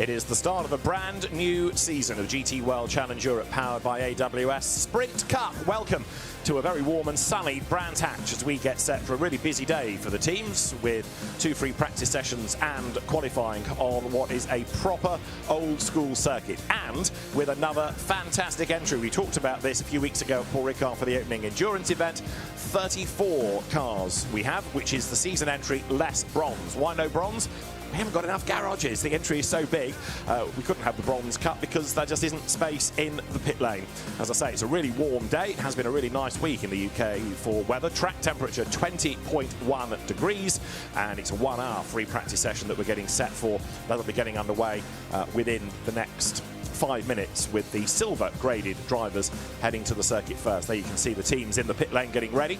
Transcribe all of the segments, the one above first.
It is the start of a brand new season of GT World Challenge Europe powered by AWS Sprint Cup. Welcome to a very warm and sunny Brands Hatch as we get set for a really busy day for the teams with 2 free practice sessions and qualifying on what is a proper old school circuit, and with another fantastic entry. We talked about this a few weeks ago at Paul Ricard for the opening endurance event. 34 cars we have, which is the season entry less bronze. Why no bronze? We haven't got enough garages. The entry is so big, we couldn't have the bronze cut because there just isn't space in the pit lane. As I say, it's a really warm day. It has been a really nice week in the UK for weather. Track temperature 20.1 degrees, and it's a 1 hour free practice session that we're getting set for. That'll be getting underway within the next 5 minutes with the silver graded drivers heading to the circuit first. There you can see the teams in the pit lane getting ready.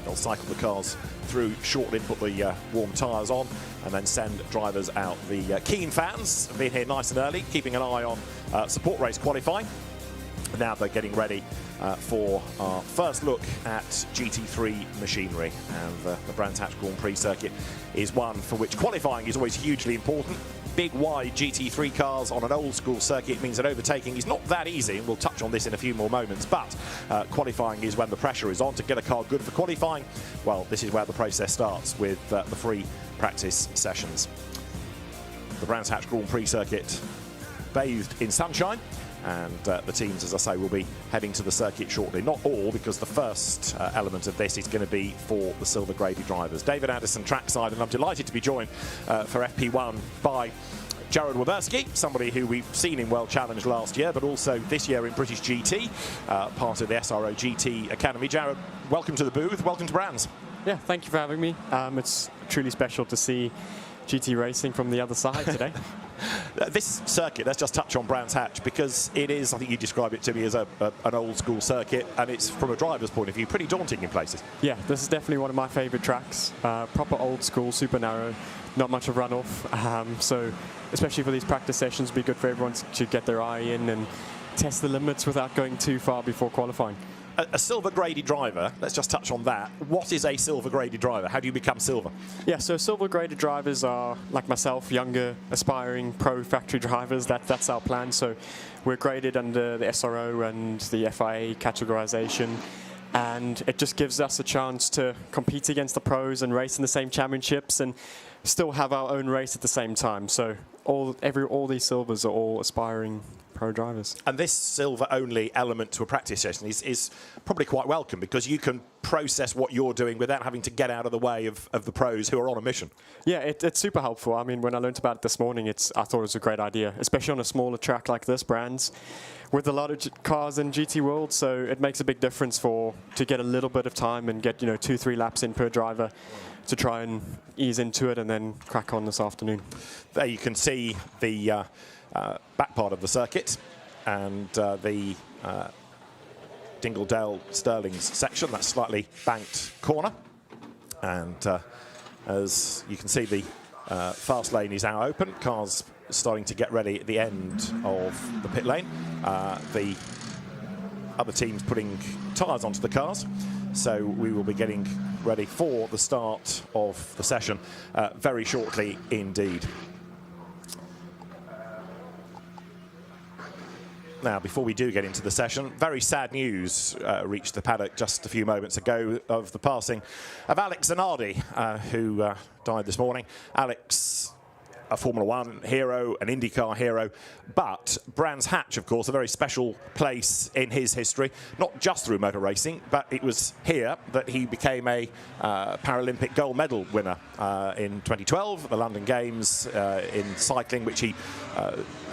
They'll cycle the cars through shortly, put the warm tyres on, and then send drivers out. The keen fans have been here nice and early, keeping an eye on support race qualifying. Now they're getting ready for our first look at GT3 machinery. And the Brands Hatch Grand Prix circuit is one for which qualifying is always hugely important. Big, wide GT3 cars on an old school circuit means that overtaking is not that easy, and we'll touch on this in a few more moments, but qualifying is when the pressure is on to get a car good for qualifying. Well, this is where the process starts with the free practice sessions. The Brands Hatch Grand Prix circuit bathed in sunshine, and the teams, as I say, will be heading to the circuit shortly. Not all, because the first element of this is going to be for the silver graded drivers. David Addison trackside, and I'm delighted to be joined for FP1 by Jared Waberski, somebody who we've seen in World Challenge last year, but also this year in British GT, part of the SRO GT Academy. Jared, welcome to the booth, welcome to Brands. Yeah, thank you for having me. It's truly special to see GT racing from the other side today. This circuit, let's just touch on Brands Hatch, because it is, I think you describe it to me as an old school circuit, and it's, from a driver's point of view, pretty daunting in places. Yeah, this is definitely one of my favourite tracks. Proper old school, super narrow, not much of runoff. So especially for these practice sessions, it'd be good for everyone to get their eye in and test the limits without going too far before qualifying. A silver graded driver, let's just touch on that. What is a silver graded driver? How do you become silver? Yeah, so silver graded drivers are, like myself, younger, aspiring pro factory drivers. That's our plan. So we're graded under the SRO and the FIA categorization, and it just gives us a chance to compete against the pros and race in the same championships and still have our own race at the same time. So all these silvers are all aspiring pro drivers. And this silver-only element to a practice session is probably quite welcome, because you can process what you're doing without having to get out of the way of the pros who are on a mission. Yeah, it's super helpful. I mean, when I learned about it this morning, I thought it was a great idea, especially on a smaller track like this, Brands, with a lot of cars in GT World, so it makes a big difference to get a little bit of time and get 2-3 laps in per driver to try and ease into it and then crack on this afternoon. There you can see the back part of the circuit and the Dingledale Stirlings section, that slightly banked corner. And as you can see, the fast lane is now open. Cars starting to get ready at the end of the pit lane. The other teams putting tyres onto the cars. So we will be getting ready for the start of the session very shortly indeed. Now, before we do get into the session, very sad news reached the paddock just a few moments ago of the passing of Alex Zanardi, who died this morning. Alex, a Formula One hero, an IndyCar hero, but Brands Hatch, of course, a very special place in his history, not just through motor racing, but it was here that he became a Paralympic gold medal winner in 2012 at the London Games in cycling, which he,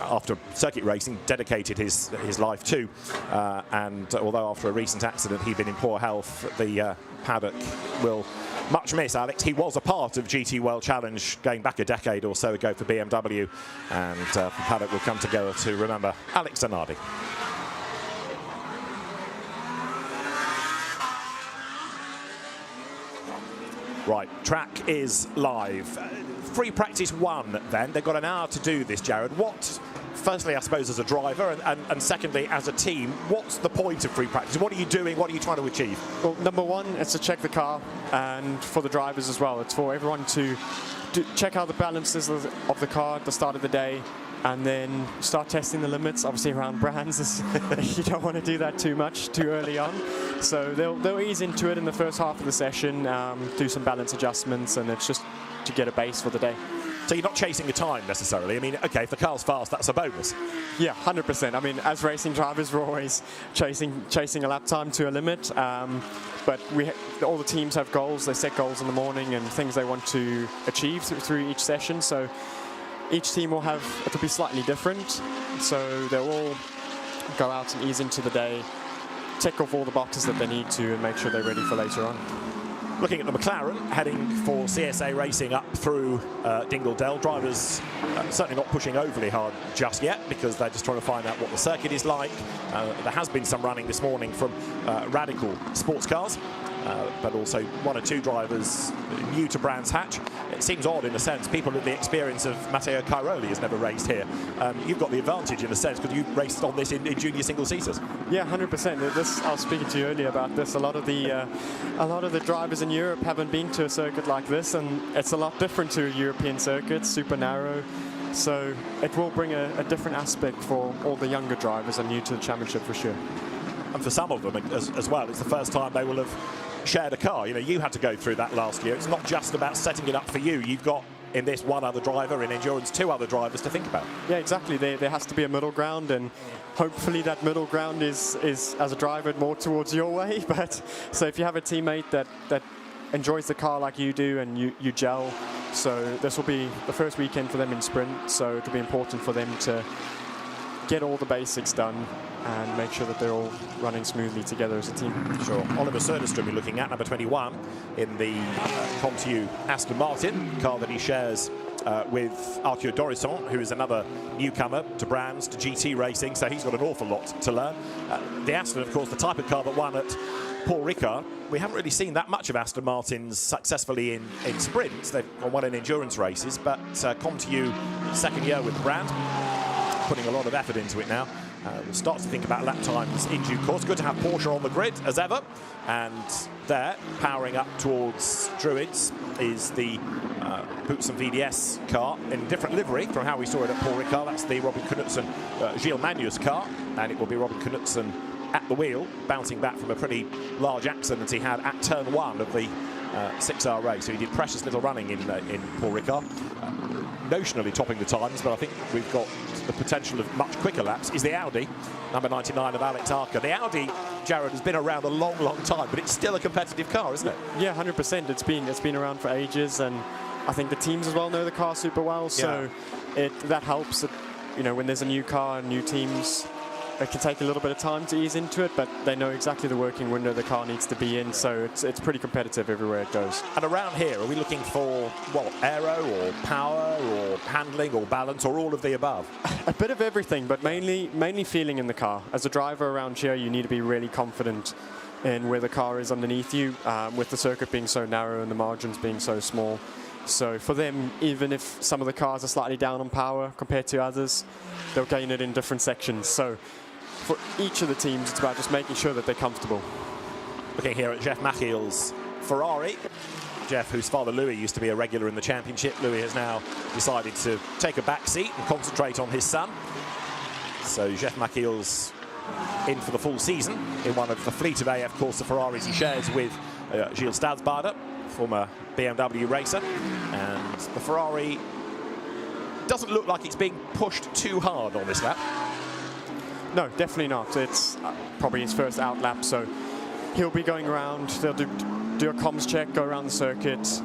after circuit racing, dedicated his life to. And although after a recent accident he'd been in poor health, the paddock will much miss Alex. He was a part of GT World Challenge going back a decade or so ago for BMW, and the paddock will come together to remember Alex Zanardi. Right, track is live. Free practice 1 then. They've got an hour to do this, Jared. Firstly, I suppose, as a driver, and secondly, as a team, what's the point of free practice? What are you doing? What are you trying to achieve? Well, number one, it's to check the car, and for the drivers as well. It's for everyone to check out the balances of the car at the start of the day, and then start testing the limits. Obviously around brands, you don't want to do that too much too early on. So they'll ease into it in the first half of the session, do some balance adjustments, and it's just to get a base for the day. So you're not chasing the time necessarily. I mean, okay, if the car's fast, that's a bonus. Yeah, 100%. I mean, as racing drivers, we're always chasing a lap time to a limit. But all the teams have goals. They set goals in the morning and things they want to achieve through each session. So each team it'll be slightly different. So they'll all go out and ease into the day, tick off all the boxes that they need to, and make sure they're ready for later on. Looking at the McLaren, heading for CSA racing up through Dingle Dell. Drivers certainly not pushing overly hard just yet, because they're just trying to find out what the circuit is like. There has been some running this morning from Radical sports cars, but also one or two drivers new to Brands Hatch. It seems odd in a sense. People with the experience of Matteo Cairoli has never raced here. You've got the advantage in a sense because you've raced on this in junior single-seaters. Yeah, 100%. I was speaking to you earlier about this. A lot of the drivers in Europe haven't been to a circuit like this, and it's a lot different to a European circuit, super narrow. So it will bring a different aspect for all the younger drivers and new to the championship for sure. And for some of them as well, it's the first time they will have shared a car. You know, you had to go through that last year. It's not just about setting it up for you. You've got, in this, one other driver, in endurance, two other drivers to think about. Yeah, exactly. There has to be a middle ground, and hopefully that middle ground is as a driver more towards your way. But so if you have a teammate that enjoys the car like you do, and you gel, so this will be the first weekend for them in sprint, so it'll be important for them to get all the basics done and make sure that they're all running smoothly together as a team. Sure. Oliver Söderström you're looking at, number 21, in the Comtu Aston Martin, car that he shares with Arthur Dorisson, who is another newcomer to Brands, to GT racing, so he's got an awful lot to learn. The Aston, of course, the type of car that won at Paul Ricard. We haven't really seen that much of Aston Martins successfully in sprints. They've won in endurance races, but Comtu, second year with the brand, putting a lot of effort into it now. We'll start to think about lap times in due course. Good to have Porsche on the grid, as ever. And there, powering up towards Druids, is the Boots and VDS car in different livery from how we saw it at Paul Ricard. That's the Robin Knudsen, Gilles Magnus car, and it will be Robin Knudsen at the wheel, bouncing back from a pretty large accident he had at turn 1 of the 6-hour race. So he did precious little running in Paul Ricard. Notionally topping the times, but I think we've got the potential of much quicker laps, is the Audi, number 99 of Alex Arca. The Audi, Jared, has been around a long, long time, but it's still a competitive car, isn't it? Yeah, 100%. It's been around for ages, and I think the teams as well know the car super well, so that helps. You know, when there's a new car and new teams, it can take a little bit of time to ease into it, but they know exactly the working window the car needs to be in, so it's pretty competitive everywhere it goes. And around here, are we looking for, what, aero or power or handling or balance or all of the above? A bit of everything, but mainly feeling in the car. As a driver around here, you need to be really confident in where the car is underneath you, with the circuit being so narrow and the margins being so small. So for them, even if some of the cars are slightly down on power compared to others, they'll gain it in different sections. So for each of the teams, it's about just making sure that they're comfortable. Looking here at Jeff Machiel's Ferrari. Jeff, whose father Louis used to be a regular in the championship. Louis has now decided to take a back seat and concentrate on his son. So Jeff Machiel's in for the full season in one of the fleet of AF Corsa Ferraris he shares with Gilles Stadsbader, former BMW racer. And the Ferrari doesn't look like it's being pushed too hard on this lap. No, definitely not. It's probably his first out lap, so he'll be going around. They'll do a comms check, go around the circuit,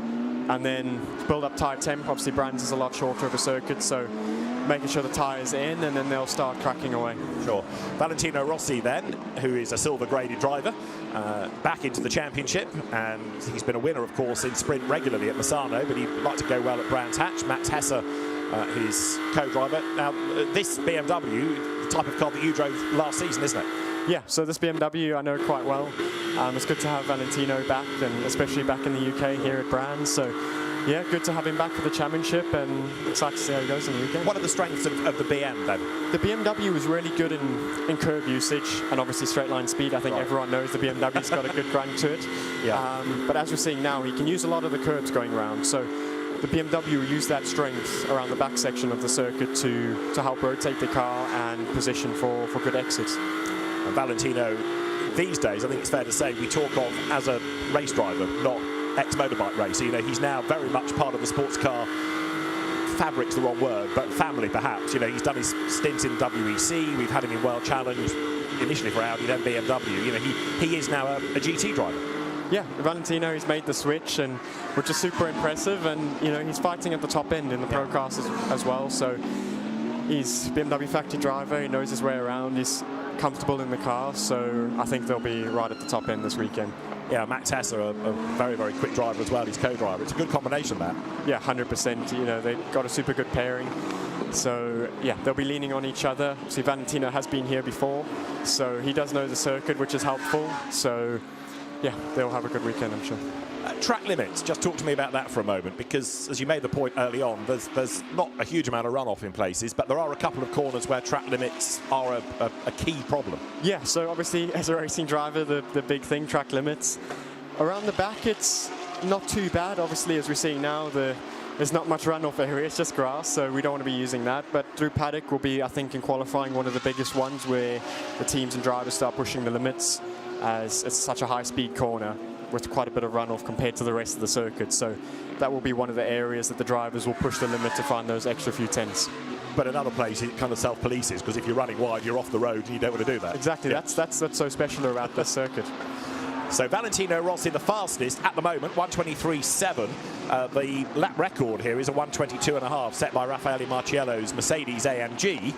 and then build up tyre temp. Obviously, Brands is a lot shorter of a circuit, so making sure the tyre's in, and then they'll start cracking away. Sure. Valentino Rossi then, who is a silver-graded driver, back into the championship, and he's been a winner, of course, in sprint regularly at Misano, but he'd like to go well at Brands Hatch. Max Hesser, his co-driver. Now, this BMW, the type of car that you drove last season, isn't it? Yeah, so this BMW I know quite well. It's good to have Valentino back, and especially back in the UK here at Brands. So yeah, good to have him back for the championship, and excited to see how he goes in the weekend. What are the strengths of the BM then? The BMW was really good in curb usage and obviously straight line speed. I think everyone knows the BMW's got a good grunt to it. Yeah. But as we're seeing now, he can use a lot of the curbs going around. So the BMW will use that strength around the back section of the circuit to help rotate the car and position for good exits. And Valentino, these days, I think it's fair to say, we talk of as a race driver, not ex-motorbike racer. You know, he's now very much part of the sports car fabric's the wrong word, but family perhaps. You know, he's done his stints in WEC. We've had him in World Challenge, initially for Audi, then BMW. You know, he is now a GT driver. Yeah, Valentino, he's made the switch, and which is super impressive. And you know, he's fighting at the top end in the pro cars as well. So he's BMW factory driver. He knows his way around. He's comfortable in the car. So I think they'll be right at the top end this weekend. Yeah, Max Hesser, a very, very quick driver as well. He's co-driver. It's a good combination, that. Yeah, 100%. You know, they've got a super good pairing. So, yeah, they'll be leaning on each other. See, Valentino has been here before, so he does know the circuit, which is helpful. So, yeah, they'll have a good weekend, I'm sure. Track limits, just talk to me about that for a moment, because as you made the point early on, there's not a huge amount of runoff in places, but there are a couple of corners where track limits are a key problem. Yeah, so obviously as a racing driver, the big thing, track limits. Around the back, it's not too bad. Obviously, as we're seeing now, there's not much runoff area, it's just grass, so we don't want to be using that. But through paddock will be, I think, in qualifying, one of the biggest ones where the teams and drivers start pushing the limits, as it's such a high-speed corner with quite a bit of runoff compared to the rest of the circuit. So that will be one of the areas that the drivers will push the limit to find those extra few tenths. But another place it kind of self-polices, because if you're running wide, you're off the road and you don't want to do that. Exactly, yeah. That's so special about this circuit. So Valentino Rossi, the fastest at the moment, 1:23.7. The lap record here is a 1:22.5, set by Raffaele Marciello's Mercedes AMG.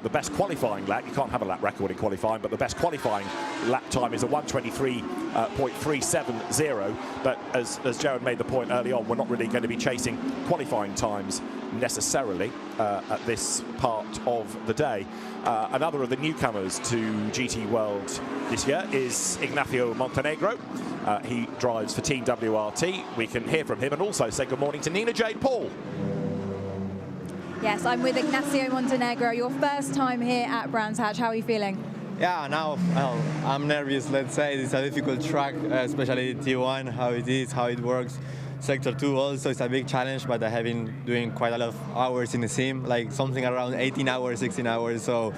The best qualifying lap, you can't have a lap record in qualifying, but the best qualifying lap time is a 1:23.370. But as Jared made the point early on, we're not really going to be chasing qualifying times necessarily at this part of the day. Another of the newcomers to GT World this year is Ignacio Montenegro. He drives for Team WRT. We can hear from him and also say good morning to Nina Jade Paul. Yes, I'm with Ignacio Montenegro. Your first time here at Brands Hatch. How are you feeling? Yeah, now well, I'm nervous, let's say. It's a difficult track, especially T1, how it is, how it works. Sector 2 also is a big challenge, but I have been doing quite a lot of hours in the sim, like something around 18 hours, 16 hours. So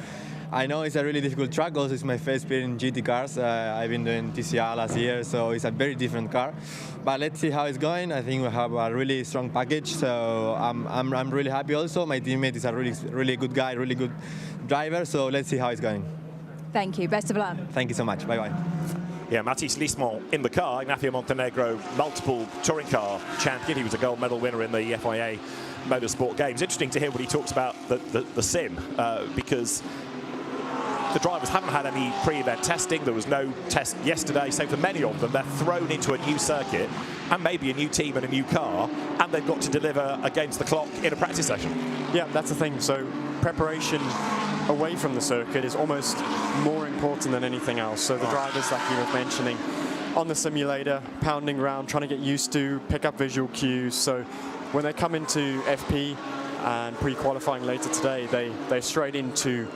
I know it's a really difficult track. Also, it's my first experience in GT cars. I've been doing TCR last year, so it's a very different car. But let's see how it's going. I think we have a really strong package, so I'm really happy also. My teammate is a really good guy, really good driver, so let's see how it's going. Thank you. Best of luck. Thank you so much. Bye-bye. Yeah, Mathis Lismont in the car. Ignacio Montenegro, multiple touring car champion. He was a gold medal winner in the FIA Motorsport Games. Interesting to hear what he talks about the sim, because the drivers haven't had any pre-event testing. There was no test yesterday, so for many of them, they're thrown into a new circuit and maybe a new team and a new car, and they've got to deliver against the clock in a practice session. Yeah, that's the thing. So preparation away from the circuit is almost more important than anything else. So the drivers, like you were mentioning, on the simulator, pounding around, trying to get used to, pick up visual cues. So when they come into FP and pre-qualifying later today, they're straight into,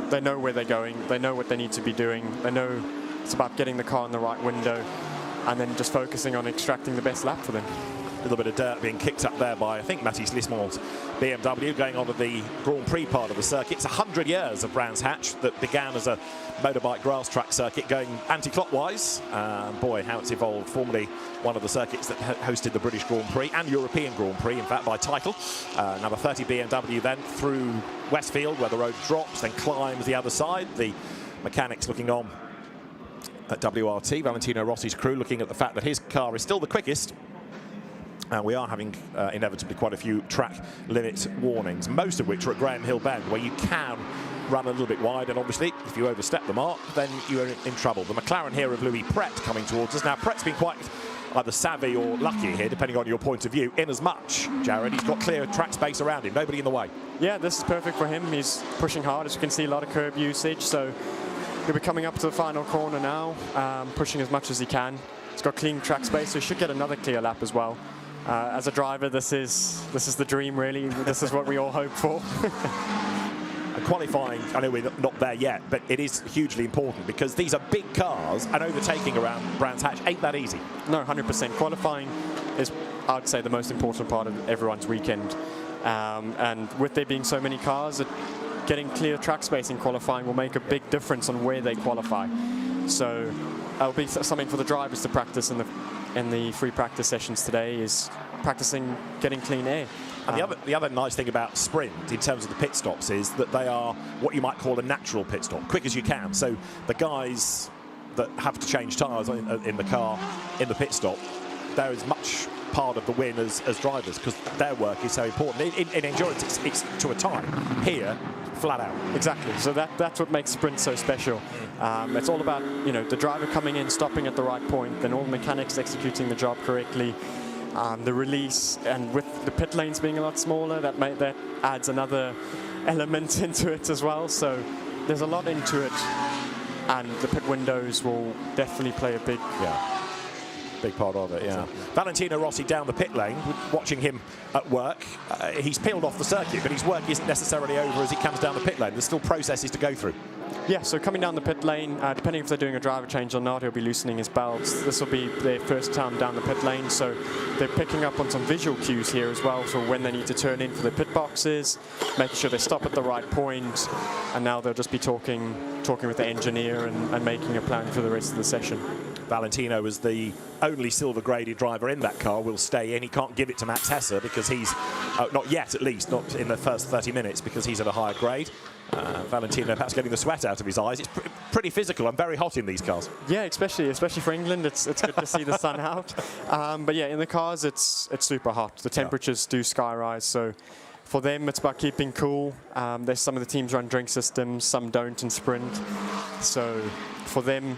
they know where they're going, they know what they need to be doing, they know it's about getting the car in the right window and then just focusing on extracting the best lap for them. A little bit of dirt being kicked up there by, I think, Mathis Lismont's BMW, going on to the Grand Prix part of the circuit. It's 100 years of Brands Hatch that began as a motorbike grass track circuit going anti-clockwise. Boy, how it's evolved. Formerly one of the circuits that hosted the British Grand Prix and European Grand Prix, in fact, by title. Number 30 BMW then through Westfield, where the road drops, then climbs the other side. The mechanics looking on at WRT, Valentino Rossi's crew, looking at the fact that his car is still the quickest. And we are having inevitably quite a few track limit warnings, most of which are at Graham Hill Bend, where you can run a little bit wide, and obviously if you overstep the mark, then you're in trouble. The McLaren here of Louis Pret coming towards us. Now, Pret's been quite either savvy or lucky here, depending on your point of view, in as much, Jared, he's got clear track space around him, nobody in the way. Yeah, this is perfect for him. He's pushing hard, as you can see, a lot of curb usage, so he'll be coming up to the final corner now, pushing as much as he can. He's got clean track space, so he should get another clear lap as well. As a driver, this is the dream, really. This is what we all hope for. Qualifying, I know we're not there yet, but it is hugely important because these are big cars, and overtaking around Brands Hatch ain't that easy. No, 100%. Qualifying is I'd say, the most important part of everyone's weekend. And with there being so many cars, getting clear track space in qualifying will make a big difference on where they qualify. So it'll be something for the drivers to practice in the free practice sessions today, is practicing getting clean air. And the other nice thing about sprint in terms of the pit stops is that they are what you might call a natural pit stop, quick as you can. So the guys that have to change tyres in the car in the pit stop, there is much part of the win as drivers, because their work is so important. In endurance, it's to a time. Here, flat out. Exactly. So that's what makes sprint so special. It's all about, you know, the driver coming in, stopping at the right point, then all the mechanics executing the job correctly. The release, and with the pit lanes being a lot smaller, that adds another element into it as well. So there's a lot into it, and the pit windows will definitely play a big part of it. Yeah. Valentino Rossi down the pit lane, watching him at work. He's peeled off the circuit, but his work isn't necessarily over as he comes down the pit lane. There's still processes to go through. Yeah, so coming down the pit lane, depending if they're doing a driver change or not, he'll be loosening his belts. This will be their first time down the pit lane, so they're picking up on some visual cues here as well, so when they need to turn in for the pit boxes, making sure they stop at the right point, and now they'll just be talking with the engineer and making a plan for the rest of the session. Valentino, as the only silver graded driver in that car, will stay in. He can't give it to Max Hesse because he's, not yet at least, not in the first 30 minutes, because he's at a higher grade. Valentino perhaps getting the sweat out of his eyes. It's pretty physical and very hot in these cars. Yeah, especially for England, it's good to see the sun out. But yeah, in the cars, it's super hot. The temperatures do sky rise, so for them, it's about keeping cool. There's some of the teams run drink systems, some don't in sprint. So for them,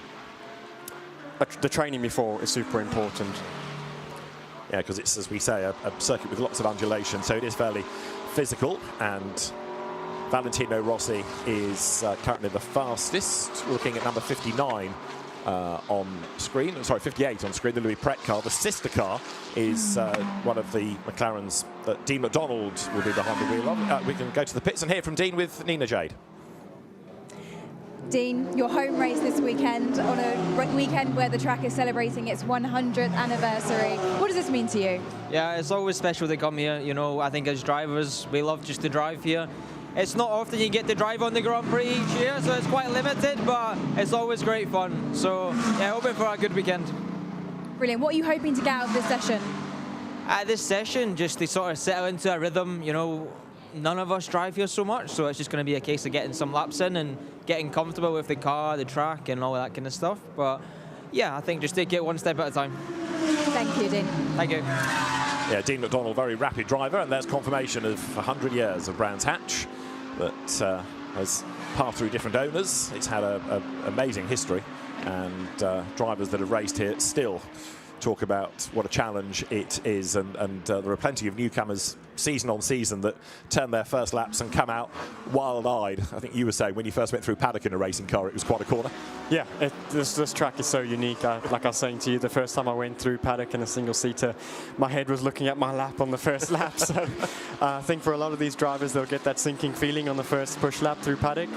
the training before is super important. Yeah, because it's, as we say, a circuit with lots of undulation, so it is fairly physical. And Valentino Rossi is currently the fastest, looking at number 59 on screen. Sorry, 58 on screen, the Louis Pret car. The sister car is one of the McLarens that Dean McDonald will be behind the wheel of. We can go to the pits and hear from Dean with Nina Jade. Dean, your home race this weekend, on a weekend where the track is celebrating its 100th anniversary. What does this mean to you? Yeah, it's always special to come here. You know, I think as drivers, we love just to drive here. It's not often you get to drive on the Grand Prix each year, so it's quite limited, but it's always great fun. So, yeah, hoping for a good weekend. Brilliant. What are you hoping to get out of this session? At this session, just to sort of settle into a rhythm. You know, none of us drive here so much, so it's just going to be a case of getting some laps in and getting comfortable with the car, the track, and all that kind of stuff. But yeah, I think just take it one step at a time. Thank you, Dean. Thank you. Yeah, Dean McDonald, very rapid driver, and there's confirmation of 100 years of Brands Hatch that has passed through different owners. It's had an amazing history, and drivers that have raced here still talk about what a challenge it is, and there are plenty of newcomers season on season that turn their first laps and come out wild-eyed. I think you were saying when you first went through paddock in a racing car, it was quite a corner. Yeah, this track is so unique. Like I was saying to you, the first time I went through paddock in a single-seater, my head was looking at my lap on the first lap. So I think for a lot of these drivers, they'll get that sinking feeling on the first push lap through paddock.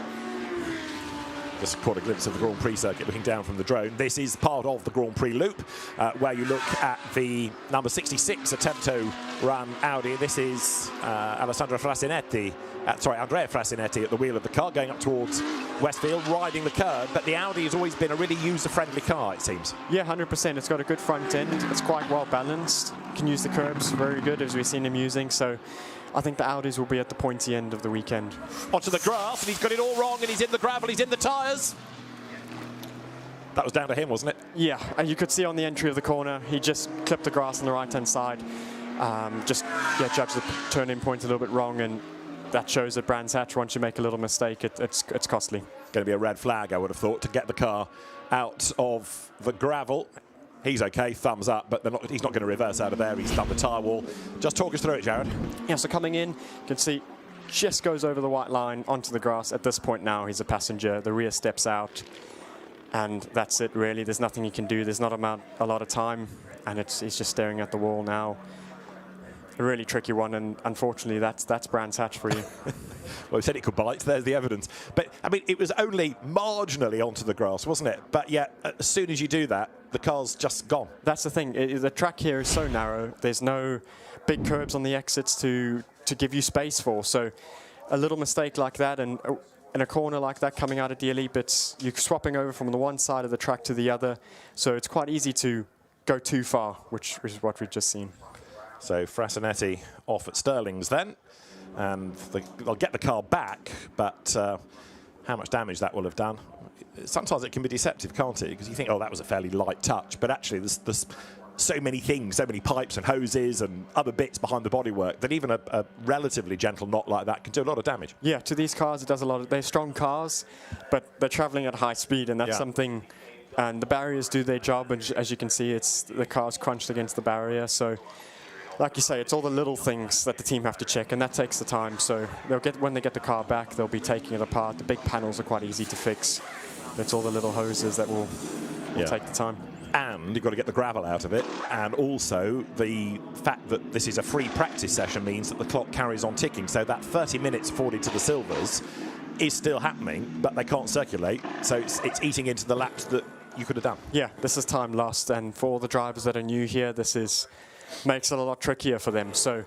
Just caught a glimpse of the Grand Prix circuit looking down from the drone. This is part of the Grand Prix loop, where you look at the number 66 Attempto run Audi. This is Andrea Frasinetti at the wheel of the car, going up towards Westfield, riding the curb. But the Audi has always been a really user-friendly car, it seems. Yeah, 100%. It's got a good front end. It's quite well balanced. Can use the curbs very good, as we've seen him using. So I think the Audis will be at the pointy end of the weekend. Onto the grass, and he's got it all wrong, and he's in the gravel, he's in the tyres. That was down to him, wasn't it? Yeah, and you could see on the entry of the corner, he just clipped the grass on the right-hand side. Judged the turn-in point a little bit wrong, and that shows at Brands Hatch, once you make a little mistake, it's costly. Going to be a red flag, I would have thought, to get the car out of the gravel. He's okay, thumbs up, but he's not going to reverse out of there. He's done the tyre wall. Just talk us through it, Jared. Yeah, so coming in, you can see just goes over the white line onto the grass. At this point now, he's a passenger. The rear steps out, and that's it, really. There's nothing he can do. There's not a lot of time, and he's just staring at the wall now. a really tricky one, and unfortunately that's Brands Hatch for you. Well, we said it could bite, there's the evidence. But, I mean, it was only marginally onto the grass, wasn't it? But yet, as soon as you do that, the car's just gone. That's the thing. The track here is so narrow. There's no big curbs on the exits to give you space for. So a little mistake like that, and in a corner like that coming out of the Elite, you're swapping over from the one side of the track to the other. So it's quite easy to go too far, which is what we've just seen. So Frasinetti off at Sterling's then. And they'll get the car back, but how much damage that will have done. Sometimes it can be deceptive, can't it? Because you think, oh, that was a fairly light touch. But actually, there's so many things, so many pipes and hoses and other bits behind the bodywork that even a relatively gentle knot like that can do a lot of damage. Yeah, to these cars, it does a lot. They're strong cars, but they're traveling at high speed, and that's something. And the barriers do their job, and as you can see, the car's crunched against the barrier. So, like you say, it's all the little things that the team have to check, and that takes the time. So when they get the car back, they'll be taking it apart. The big panels are quite easy to fix. It's all the little hoses that will take the time. And you've got to get the gravel out of it. And also the fact that this is a free practice session means that the clock carries on ticking. So that 30 minutes afforded to the Silvers is still happening, but they can't circulate. So it's eating into the laps that you could have done. Yeah, this is time lost. And for all the drivers that are new here, this makes it a lot trickier for them. So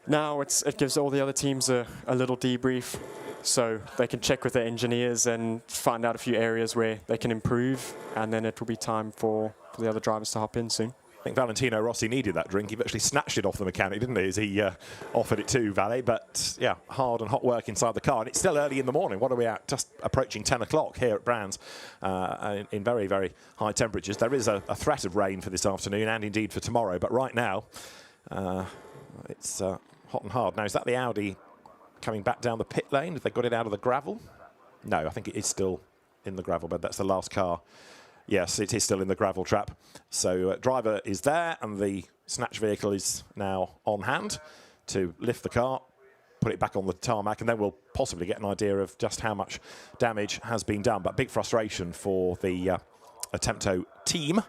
now it gives all the other teams a little debrief, so they can check with their engineers and find out a few areas where they can improve, and then it will be time for the other drivers to hop in soon. I think Valentino Rossi needed that drink. He actually snatched it off the mechanic, didn't he, as he offered it to Valle. But, yeah, hard and hot work inside the car. And it's still early in the morning. What are we at? Just approaching 10 o'clock here at Brands in very, very high temperatures. There is a threat of rain for this afternoon and indeed for tomorrow. But right now, it's hot and hard. Now, is that the Audi coming back down the pit lane? Have they got it out of the gravel? No, I think it is still in the gravel bed. That's the last car. Yes, it is still in the gravel trap. So driver is there, and the snatch vehicle is now on hand to lift the car, put it back on the tarmac, and then we'll possibly get an idea of just how much damage has been done. But big frustration for the Attempto team.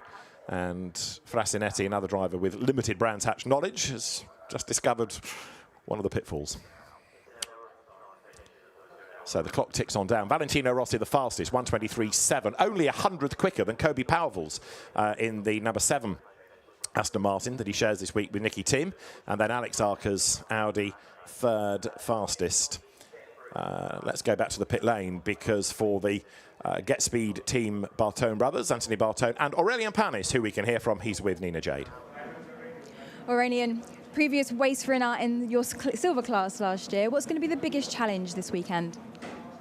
And Frasinetti, another driver with limited Brands Hatch knowledge, has just discovered one of the pitfalls. So the clock ticks on down. Valentino Rossi, the fastest, 1:23.7, only 100th quicker than Kobe Powerful's in the number 7 Aston Martin that he shares this week with Nicky Tim. And then Alex Arca's Audi, 3rd fastest. Let's go back to the pit lane, because for the Get Speed team, Bartone brothers, Anthony Bartone and Aurélien Panis, who we can hear from, he's with Nina Jade. Aurélien, previous race winner in your silver class last year. What's going to be the biggest challenge this weekend?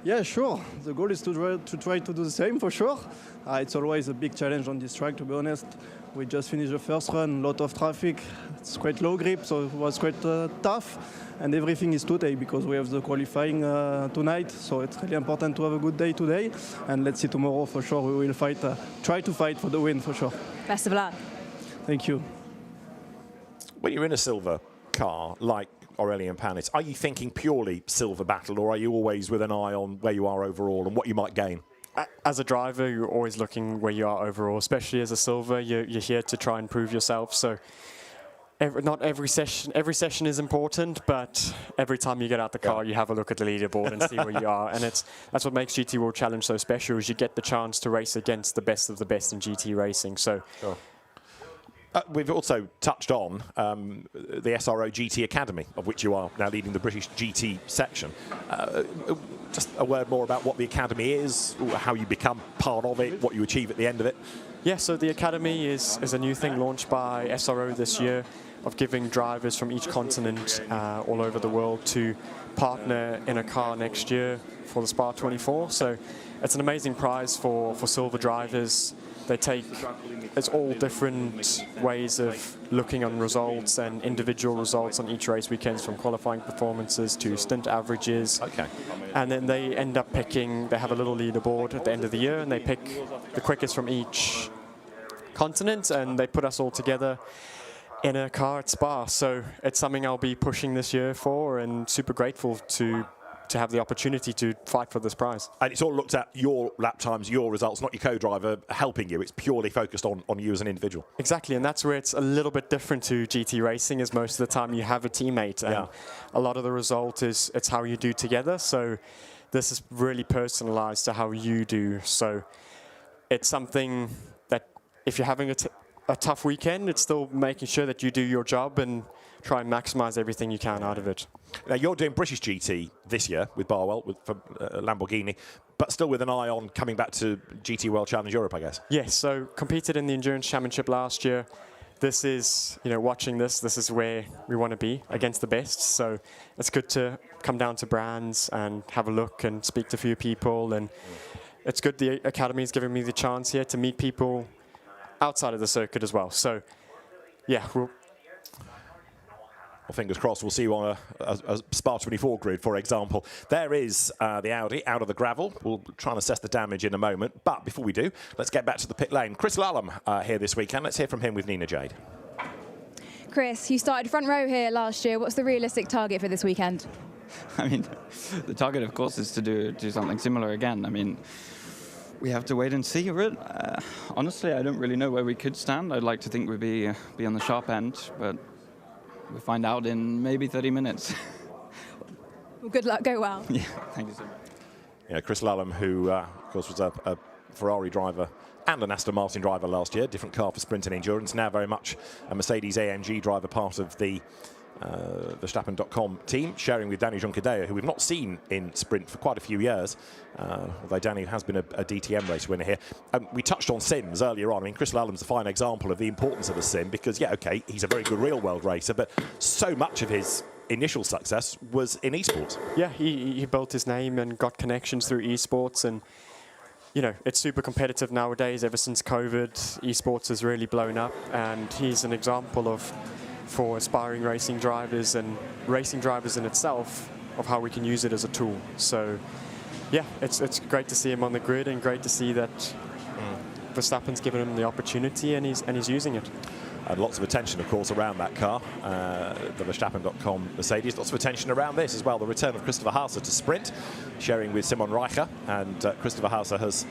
Yeah, sure. The goal is to try to do the same, for sure. It's always a big challenge on this track, to be honest. We just finished the first run, a lot of traffic. It's quite low grip, so it was quite tough. And everything is today, because we have the qualifying tonight. So it's really important to have a good day today. And let's see tomorrow, for sure. We will fight, try to fight for the win, for sure. Best of luck. Thank you. When you're in a silver car, like Aurélien Panis, are you thinking purely silver battle, or are you always with an eye on where you are overall and what you might gain? As a driver, you're always looking where you are overall, especially as a silver. You're here to try and prove yourself. So not every session is important, but every time you get out the car, you have a look at the leaderboard and see where you are. And that's what makes GT World Challenge so special, is you get the chance to race against the best of the best in GT racing. So. Sure. We've also touched on the SRO GT Academy, of which you are now leading the British GT section. Just a word more about what the Academy is, how you become part of it, what you achieve at the end of it. Yeah, so the Academy is a new thing launched by SRO this year, of giving drivers from each continent all over the world to partner in a car next year for the Spa 24. So it's an amazing prize for silver drivers. It's all different ways of looking on results and individual results on each race weekends, from qualifying performances to stint averages. Okay. And then they end up picking, they have a little leaderboard at the end of the year, and they pick the quickest from each continent, and they put us all together in a car at Spa. So it's something I'll be pushing this year for, and super grateful to to have the opportunity to fight for this prize. And it's all looked at your lap times, your results, not your co-driver helping you. It's purely focused on you as an individual. Exactly, and that's where it's a little bit different to GT racing, is most of the time you have a teammate, and a lot of the result is it's how you do together. So this is really personalized to how you do. So it's something that if you're having a tough weekend, it's still making sure that you do your job and try and maximize everything you can out of it. Now, you're doing British GT this year with Barwell, for Lamborghini, but still with an eye on coming back to GT World Challenge Europe, I guess. Yes, so competed in the Endurance Championship last year. This is, watching this is where we want to be, against the best. So it's good to come down to brands and have a look and speak to a few people. And it's good the Academy is giving me the chance here to meet people outside of the circuit as well. So, yeah, well, fingers crossed, we'll see you on a Spa 24 grid, for example. There is the Audi out of the gravel. We'll try and assess the damage in a moment. But before we do, let's get back to the pit lane. Chris Lallam here this weekend. Let's hear from him with Nina Jade. Chris, you started front row here last year. What's the realistic target for this weekend? I mean, the target, of course, is to do something similar again. I mean, we have to wait and see. Honestly, I don't really know where we could stand. I'd like to think we'd be on the sharp end, but we'll find out in maybe 30 minutes. Well, good luck. Go well. Yeah, thank you so much. Yeah, Chris Lallam, who, of course, was a Ferrari driver and an Aston Martin driver last year, different car for sprint and endurance, now very much a Mercedes AMG driver, part of the Verstappen.com team, sharing with Danny Juncadella, who we've not seen in sprint for quite a few years, although Danny has been a DTM race winner here. We touched on sims earlier on. I mean, Chris Lallam's a fine example of the importance of a sim, because, yeah, okay, he's a very good real-world racer, but so much of his initial success was in esports. Yeah, he built his name and got connections through esports, and it's super competitive nowadays. Ever since COVID, esports has really blown up, and he's an example for aspiring racing drivers and racing drivers in itself of how we can use it as a tool. So, yeah, it's great to see him on the grid, and great to see that Verstappen's given him the opportunity, and he's using it. And lots of attention, of course, around that car, the Verstappen.com Mercedes. Lots of attention around this as well. The return of Christopher Hauser to sprint, sharing with Simon Reicher. And Christopher Hauser has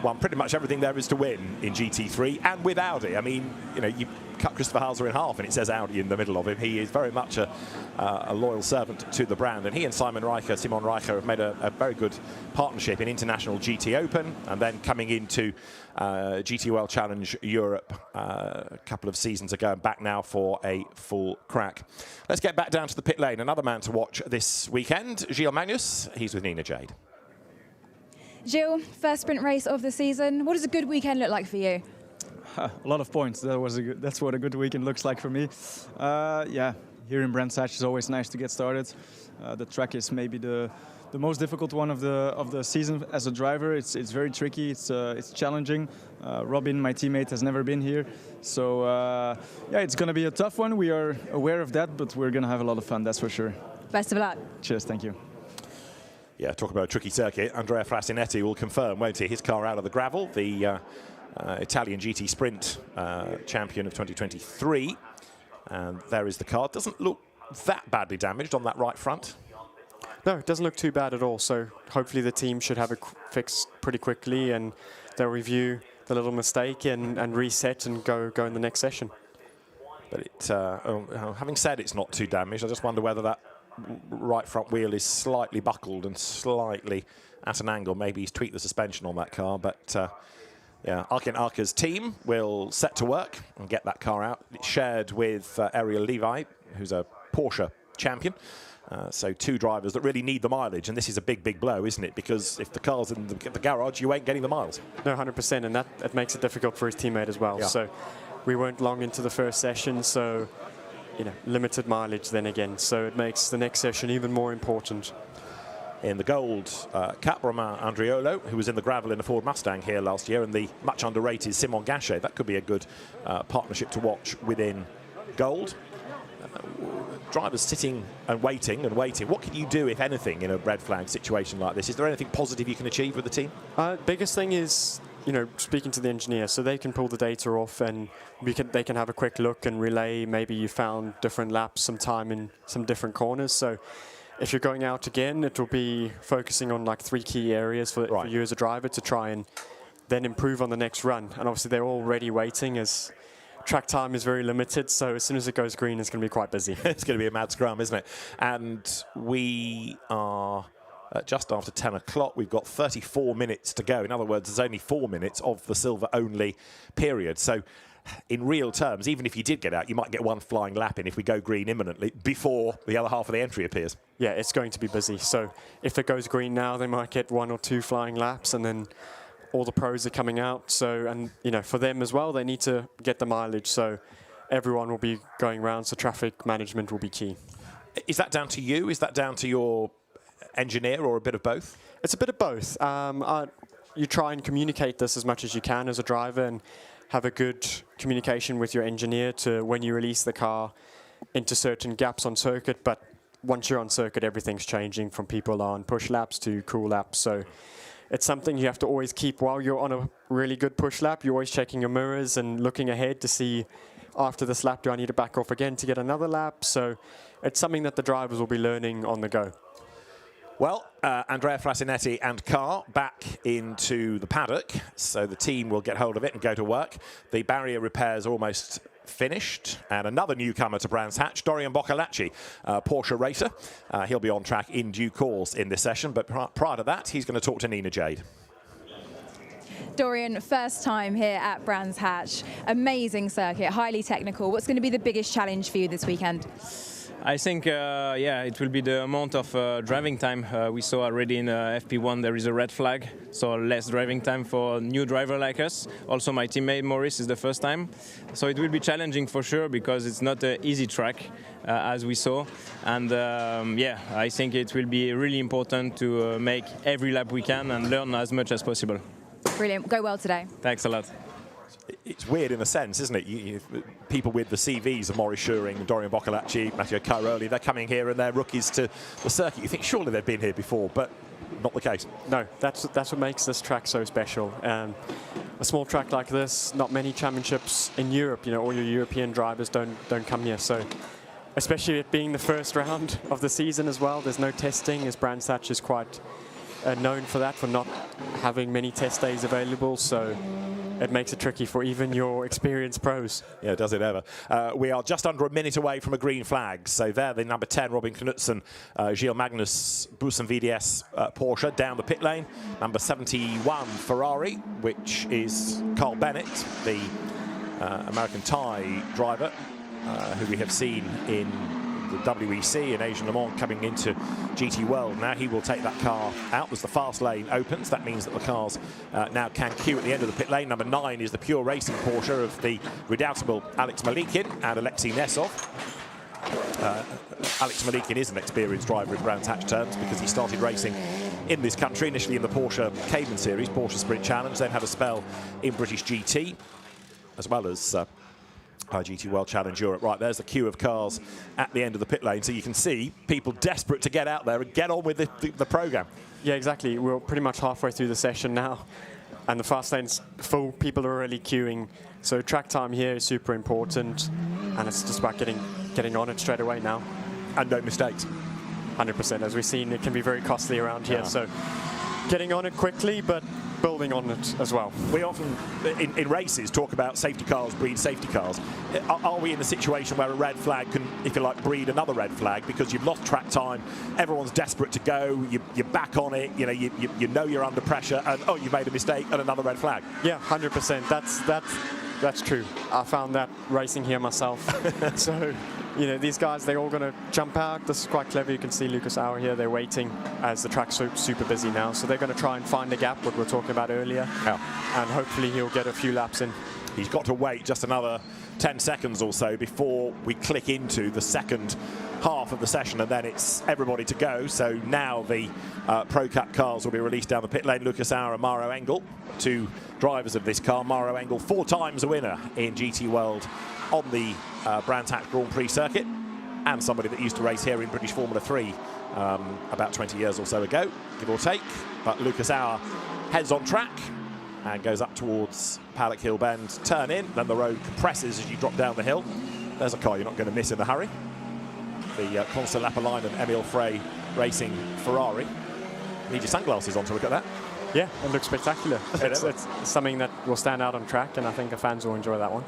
won pretty much everything there is to win in GT3 and with Audi. I mean, you cut Christopher Hauser in half and it says Audi in the middle of him. He is very much a loyal servant to the brand. And he and Simon Reicher have made a very good partnership in International GT Open, and then coming into GT World Challenge Europe a couple of seasons ago, and back now for a full crack. Let's get back down to the pit lane. Another man to watch this weekend, Gilles Magnus. He's with Nina Jade. Gilles, first sprint race of the season. What does a good weekend look like for you? A lot of points. That's what a good weekend looks like for me. Yeah, here in Brands Hatch is always nice to get started. The track is maybe the most difficult one of the season as a driver. It's very tricky. It's challenging. Robin, my teammate, has never been here, so yeah, it's going to be a tough one. We are aware of that, but we're going to have a lot of fun. That's for sure. Best of luck. Cheers. Thank you. Yeah, talk about a tricky circuit. Andrea Frasinetti will confirm, won't he? His car out of the gravel, the Italian GT Sprint champion of 2023. And there is the car. Doesn't look that badly damaged on that right front. No, it doesn't look too bad at all. So hopefully the team should have it fixed pretty quickly, and they'll review the little mistake and reset and go in the next session. But having said it's not too damaged, I just wonder whether that right front wheel is slightly buckled and slightly at an angle. Maybe he's tweaked the suspension on that car, but yeah, Arkin Arka's team will set to work and get that car out. It's shared with Ariel Levi, who's a Porsche champion. So two drivers that really need the mileage, and this is a big blow, isn't it? Because if the car's in the garage, you ain't getting the miles. No, 100%, and that makes it difficult for his teammate as well. Yeah. So we weren't long into the first session, so limited mileage then again. So it makes the next session even more important. In the Gold Cup, Romain Andriolo, who was in the gravel in a Ford Mustang here last year, and the much underrated Simon Gachet. That could be a good partnership to watch within Gold. Drivers sitting and waiting. What can you do, if anything, in a red flag situation like this? Is there anything positive you can achieve with the team? Biggest thing is, speaking to the engineer, so they can pull the data off, and they can have a quick look and relay. Maybe you found different laps, some time in some different corners. So if you're going out again, it will be focusing on like 3 key areas for you as a driver to try and then improve on the next run. And obviously they're already waiting as track time is very limited, so as soon as it goes green, it's going to be quite busy. It's going to be a mad scrum, isn't it? And we are just after 10 o'clock. We've got 34 minutes to go. In other words, there's only 4 minutes of the silver-only period. So in real terms, even if you did get out, you might get 1 flying lap in if we go green imminently before the other half of the entry appears. Yeah, it's going to be busy. So if it goes green now, they might get 1 or 2 flying laps, and then all the pros are coming out. So, and you know, for them as well, they need to get the mileage. So everyone will be going around. So traffic management will be key. Is that down to you? Is that down to your engineer, or a bit of both? It's a bit of both. You try and communicate this as much as you can as a driver, and have a good communication with your engineer to when you release the car into certain gaps on circuit. But once you're on circuit, everything's changing from people on push laps to cool laps. So it's something you have to always keep while you're on a really good push lap. You're always checking your mirrors and looking ahead to see, after this lap, do I need to back off again to get another lap? So it's something that the drivers will be learning on the go. Well, Andrea Frasinetti and Carr back into the paddock, so the team will get hold of it and go to work. The barrier repairs are almost finished, and another newcomer to Brands Hatch, Dorian Boccolacci, Porsche racer. He'll be on track in due course in this session, but prior to that, he's going to talk to Nina Jade. Dorian, first time here at Brands Hatch. Amazing circuit, highly technical. What's going to be the biggest challenge for you this weekend? I think, yeah, it will be the amount of driving time. We saw already in FP1 there is a red flag, so less driving time for a new driver like us. Also, my teammate Maurice is the first time. So it will be challenging for sure, because it's not an easy track, as we saw. And yeah, I think it will be really important to make every lap we can and learn as much as possible. Brilliant. Go well today. Thanks a lot. It's weird in a sense, isn't it? People with the CVs of Maurice Schuring, Dorian Boccolacci, Matteo Cairoli, they're coming here and they're rookies to the circuit. You think surely they've been here before, but not the case. No, that's what makes this track so special. A small track like this, not many championships in Europe. You know, all your European drivers don't come here. So, especially it being the first round of the season as well, there's no testing, as Brands Hatch is quite known for that, for not having many test days available. So it makes it tricky for even your experienced pros. Yeah, does it ever. We are just under a minute away from a green flag. So there, the number 10, Robin Knudsen, Gilles Magnus, Bussen VDS Porsche down the pit lane. Number 71, Ferrari, which is Carl Bennett, the American Thai driver, who we have seen in the WEC and Asian Le Mans, coming into GT World. Now he will take that car out as the fast lane opens. That means that the cars now can queue at the end of the pit lane. Number 9 is the pure racing Porsche of the redoubtable Alex Malikin and Alexei Nesov. Alex Malikin is an experienced driver in Brands Hatch terms, because he started racing in this country, initially in the Porsche Cayman Series, Porsche Sprint Challenge, then had a spell in British GT, as well as GT World Challenge Europe. Right, there's the queue of cars at the end of the pit lane, so you can see people desperate to get out there and get on with the program. Yeah, exactly. We're pretty much halfway through the session now, and the fast lane's full. People are already queuing, so track time here is super important, and it's just about getting on it straight away now. And no mistakes. 100%. As we've seen, it can be very costly around here, so getting on it quickly, but building on it as well. We often, in races, talk about safety cars breed safety cars. Are we in a situation where a red flag can, if you like, breed another red flag because you've lost track time, everyone's desperate to go, you're back on it, you know you're under pressure, and oh, you made a mistake, and another red flag? Yeah, 100%. That's true. I found that racing here myself. So, you know, these guys, they're all going to jump out. This is quite clever. You can see Lucas Auer here. They're waiting as the track's super busy now. So they're going to try and find the gap, what we were talking about earlier. Yeah. And hopefully he'll get a few laps in. He's got to wait just another 10 seconds or so before we click into the second half of the session, and then it's everybody to go. So now the Pro Cup cars will be released down the pit lane. Lucas Auer and Mauro Engel, two drivers of this car. Mauro Engel, 4 times a winner in GT World on the Brands Hatch Grand Prix circuit, and somebody that used to race here in British Formula 3 about 20 years or so ago, give or take. But Lucas Auer heads on track and goes up towards Paddock Hill Bend, turn in, then the road compresses as you drop down the hill. There's a car you're not going to miss in a hurry. the Constant Lapalainen and Emil Frey racing Ferrari. Need your sunglasses on to look at that. Yeah, it looks spectacular. It's something that will stand out on track, and I think the fans will enjoy that one.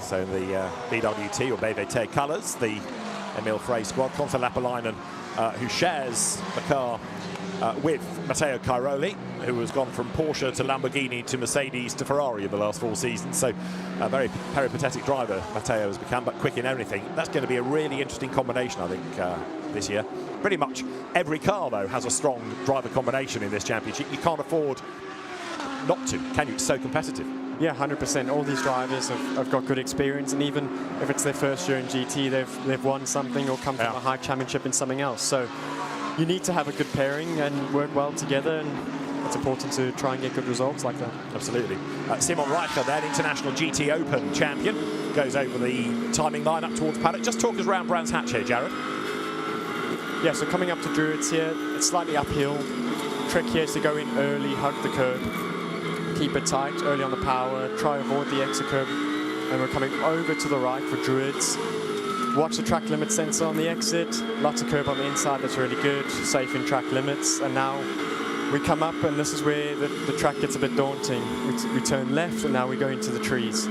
So the BWT or BWT colours, the Emil Frey squad, Constant Lapalainen, who shares the car with Matteo Cairoli, who has gone from Porsche to Lamborghini to Mercedes to Ferrari in the last 4 seasons. So a very peripatetic driver Matteo has become, but quick in everything. That's going to be a really interesting combination, I think, this year. Pretty much every car, though, has a strong driver combination in this championship. You can't afford not to, can you? It's so competitive. Yeah, 100%. All these drivers have got good experience, and even if it's their first year in GT, they've won something or come from a high championship in something else. So you need to have a good pairing and work well together, and it's important to try and get good results like that. Absolutely. Simon Reicher, then, International GT Open champion, goes over the timing line up towards paddock. Just talk us around Brands Hatch here, Jared. Yeah, so coming up to Druids here, it's slightly uphill. Trick here is to go in early, hug the curb, keep it tight early on the power, try avoid the exit curb, and we're coming over to the right for Druids. Watch the track limit sensor on the exit, lots of curb on the inside, that's really good, safe in track limits, and now we come up and this is where the track gets a bit daunting. We turn left and now we go into the trees.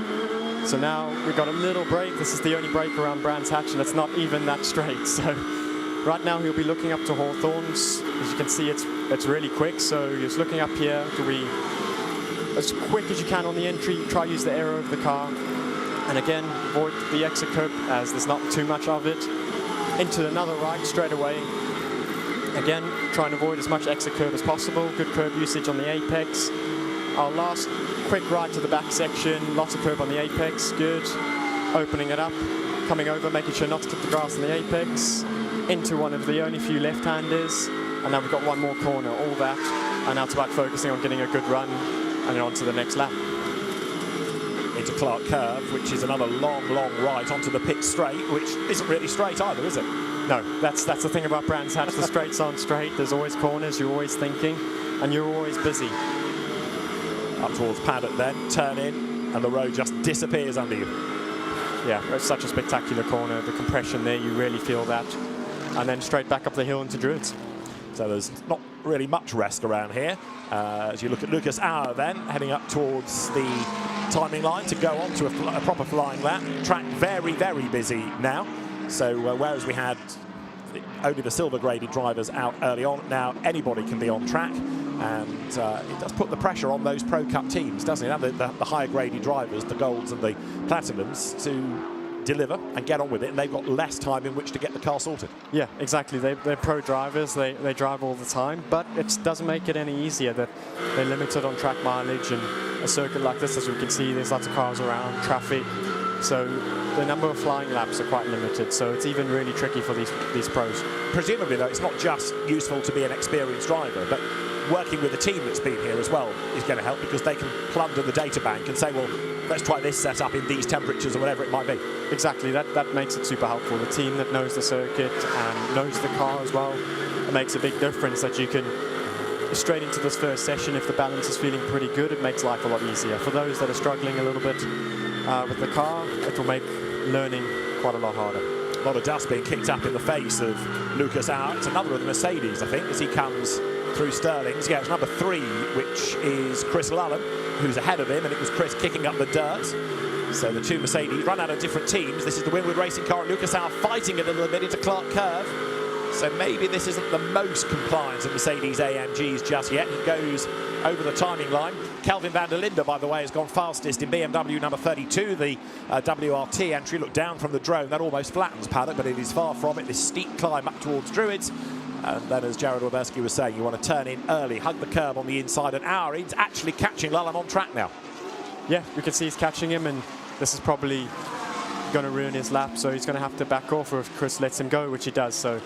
So now we've got a little break, this is the only break around Brands Hatch and it's not even that straight. So right now he'll be looking up to Hawthorns. As you can see, it's really quick, so he's looking up here to be as quick as you can on the entry, try to use the aero of the car. And again, avoid the exit curb as there's not too much of it. Into another right straight away. Again, try and avoid as much exit curb as possible. Good curb usage on the apex. Our last quick right to the back section, lots of curb on the apex, good. Opening it up, coming over, making sure not to clip the grass on the apex. Into one of the only few left-handers. And now we've got one more corner, all that. And now it's about focusing on getting a good run and then on to the next lap. Into Clark Curve, which is another long right onto the pit straight, which isn't really straight either, is it? No, that's the thing about Brands Hatch. The straights aren't straight. There's always corners. You're always thinking, and you're always busy. Up towards paddock, then turn in, and the road just disappears under you. Yeah, it's such a spectacular corner. The compression there, you really feel that, and then straight back up the hill into Druids. So there's not really much rest around here. As you look at Lucas Auer, then heading up towards the timing line to go on to a proper flying lap. Track very busy now. So whereas we had only the silver graded drivers out early on, now anybody can be on track, and it does put the pressure on those Pro Cup teams, doesn't it? The higher graded drivers, the golds and the platinums, to deliver and get on with it, and they've got less time in which to get the car sorted. Yeah, exactly. They're pro drivers, they drive all the time, but it doesn't make it any easier that they're limited on track mileage, and a circuit like this, as we can see, there's lots of cars around, traffic, so the number of flying laps are quite limited, so it's even really tricky for these pros. Presumably, though, it's not just useful to be an experienced driver, but working with a team that's been here as well is going to help, because they can plunder the data bank and say, well, let's try this setup in these temperatures or whatever it might be. Exactly, that makes it super helpful. The team that knows the circuit and knows the car as well, it makes a big difference that you can, straight into this first session, if the balance is feeling pretty good, it makes life a lot easier. For those that are struggling a little bit with the car, it will make learning quite a lot harder. A lot of dust being kicked up in the face of Lucas Auer. It's another of the Mercedes, I think, as he comes through Sterling's. Yeah, it's number 3, which is Chris Lullen, who's ahead of him, and it was Chris kicking up the dirt. So the two Mercedes run out of different teams. This is the Winwood Racing car, and Lucas Auer fighting it a little bit into Clark Curve. So maybe this isn't the most compliant of Mercedes AMGs just yet. He goes over the timing line. Kelvin van der Linde, by the way, has gone fastest in BMW number 32, the WRT entry. Look down from the drone, that almost flattens paddock, but it is far from it. This steep climb up towards Druids. And then, as Jared Weberski was saying, you want to turn in early, hug the curb on the inside, and Auer is actually catching Lullen on track now. Yeah, you can see he's catching him, and this is probably going to ruin his lap, so he's going to have to back off if Chris lets him go, which he does. So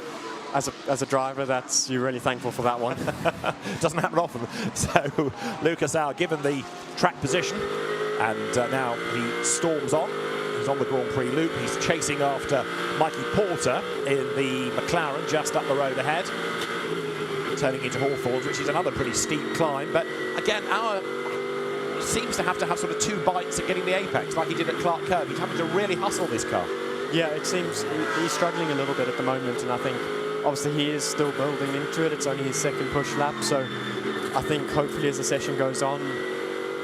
as a driver, you're really thankful for that one. Doesn't happen often. So Lucas Auer given the track position, and now he storms on. He's on the Grand Prix loop. He's chasing after Mikey Porter in the McLaren just up the road ahead, turning into Hawthorns, which is another pretty steep climb. But again, Auer seems to have sort of 2 bites at getting the apex, like he did at Clark Curve. He's having to really hustle this car. Yeah, it seems he's struggling a little bit at the moment, and I think obviously he is still building into it. It's only his second push lap, so I think hopefully as the session goes on,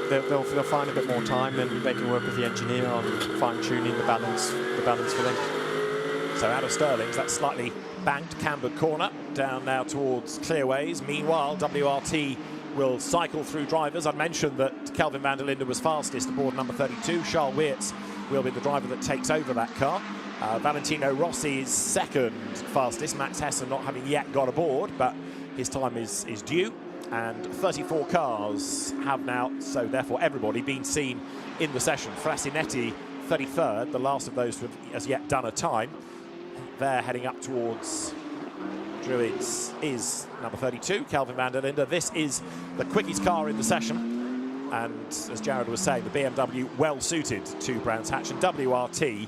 they'll find a bit more time and they can work with the engineer on fine-tuning the balance for them. So out of Stirling's, that slightly banked cambered corner, down now towards Clearways. Meanwhile, WRT will cycle through drivers. I'd mentioned that Kelvin van der Linde was fastest aboard number 32. Charles Weerts will be the driver that takes over that car. Valentino Rossi is second fastest. Max Hessen not having yet got aboard, but his time is due. And 34 cars have now, so therefore everybody, been seen in the session. Frasinetti 33rd, the last of those to have as yet done a time. They're heading up towards Druids is number 32, Kelvin van der Linde. This is the quickest car in the session. And as Jared was saying, the BMW well suited to Brands Hatch, and WRT,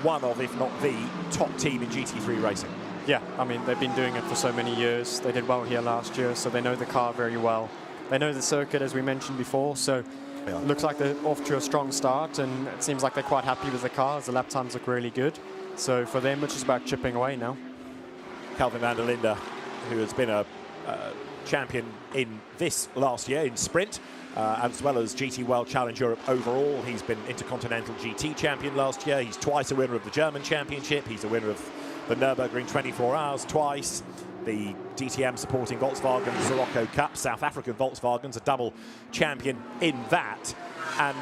one of, if not the, top team in GT3 racing. Yeah, I mean, they've been doing it for so many years. They did well here last year, so they know the car very well. They know the circuit, as we mentioned before, so it looks like they're off to a strong start, and it seems like they're quite happy with the cars. The lap times look really good. So for them, it's just about chipping away now. Kelvin van der Linde, who has been a champion in this last year in sprint, as well as GT World Challenge Europe overall. He's been Intercontinental GT champion last year. He's twice a winner of the German Championship. He's a winner of the Nürburgring 24 Hours twice. The DTM supporting Volkswagen Sirocco Cup, South African Volkswagen's a double champion in that. And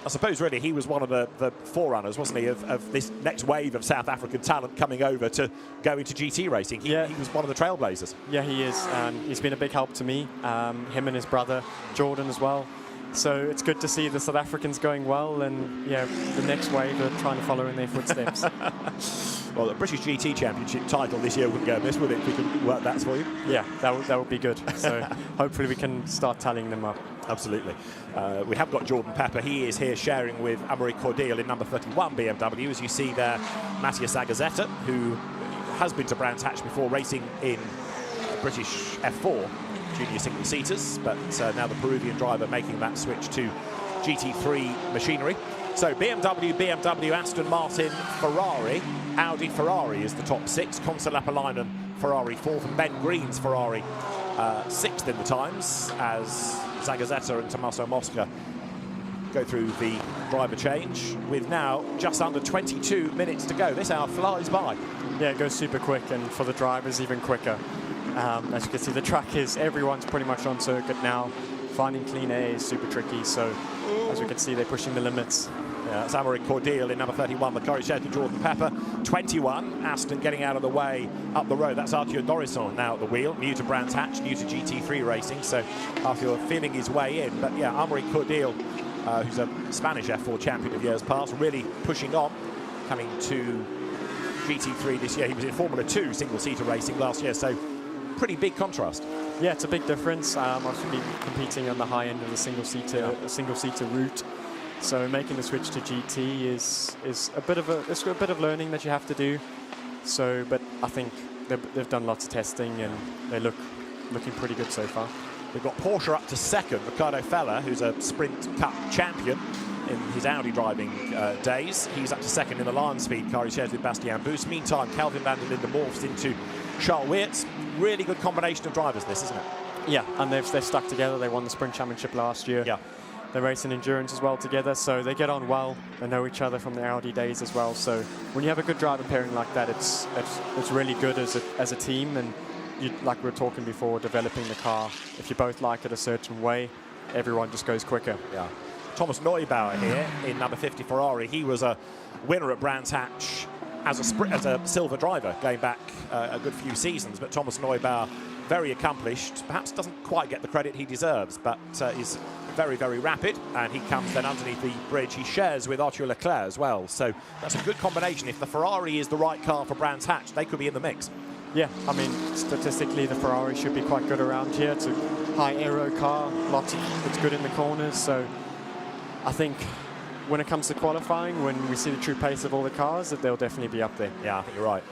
I suppose really he was one of the forerunners, wasn't he, of this next wave of South African talent coming over to go into GT racing. He was one of the trailblazers. Yeah, he is. He's been a big help to me, him and his brother, Jordan, as well. So it's good to see the South Africans going well, and yeah, the next wave are trying to follow in their footsteps. Well, the British GT Championship title this year wouldn't go amiss, would it, if we could work that for you? Yeah, that would be good. So hopefully we can start tallying them up. Absolutely. We have got Jordan Pepper. He is here sharing with Amaury Cordial in number 31 BMW. As you see there, Matthias Zagazzetta, who has been to Brands Hatch before, racing in British F4 junior single-seaters, but now the Peruvian driver making that switch to GT3 machinery. So BMW, Aston Martin, Ferrari, Audi, Ferrari is the top six. Consolappalainen, Ferrari fourth, and Ben Green's Ferrari sixth in the times, as Zagazzetta and Tommaso Mosca go through the driver change, with now just under 22 minutes to go. This hour flies by. Yeah, it goes super quick, and for the drivers even quicker. As you can see, the track is, everyone's pretty much on circuit now. Finding clean air is super tricky, so as we can see, they're pushing the limits. Yeah, that's Amaury Cordial in number 31, the Corey Shetty, Jordan Pepper. 21, Aston getting out of the way up the road. That's Arthur Dorisson now at the wheel, new to Brands Hatch, new to GT3 racing, so Arthur feeling his way in. But yeah, Amaury Cordial, who's a Spanish F4 champion of years past, really pushing on, coming to GT3 this year. He was in Formula 2 single-seater racing last year, so pretty big contrast. Yeah, it's a big difference. I've been competing on the high end of the single-seater route. So making the switch to GT is a bit of learning that you have to do. So, but I think they've done lots of testing and they looking pretty good so far. We've got Porsche up to second. Ricardo Feller, who's a Sprint Cup champion in his Audi driving days, he's up to second in the Lion Speed car. He shares with Bastien Boost. Meantime, Kelvin van der Linde morphs into Charles Weerts. Really good combination of drivers, this, isn't it? Yeah, and they've stuck together. They won the Sprint Championship last year. Yeah. They race in endurance as well together, so they get on well. They know each other from the Audi days as well. So when you have a good driver pairing like that, it's really good as a team. And like we were talking before, developing the car. If you both like it a certain way, everyone just goes quicker. Yeah. Thomas Neubauer here in number 50 Ferrari. He was a winner at Brands Hatch as a silver driver going back a good few seasons. But Thomas Neubauer, very accomplished, perhaps doesn't quite get the credit he deserves, but is very, very rapid, and he comes then underneath the bridge. He shares with Arthur Leclerc as well, so that's a good combination. If the Ferrari is the right car for Brands Hatch, they could be in the mix. Yeah, I mean, statistically, the Ferrari should be quite good around here. It's a high aero car, it's good in the corners, so I think when it comes to qualifying, when we see the true pace of all the cars, that they'll definitely be up there. Yeah, I think you're right.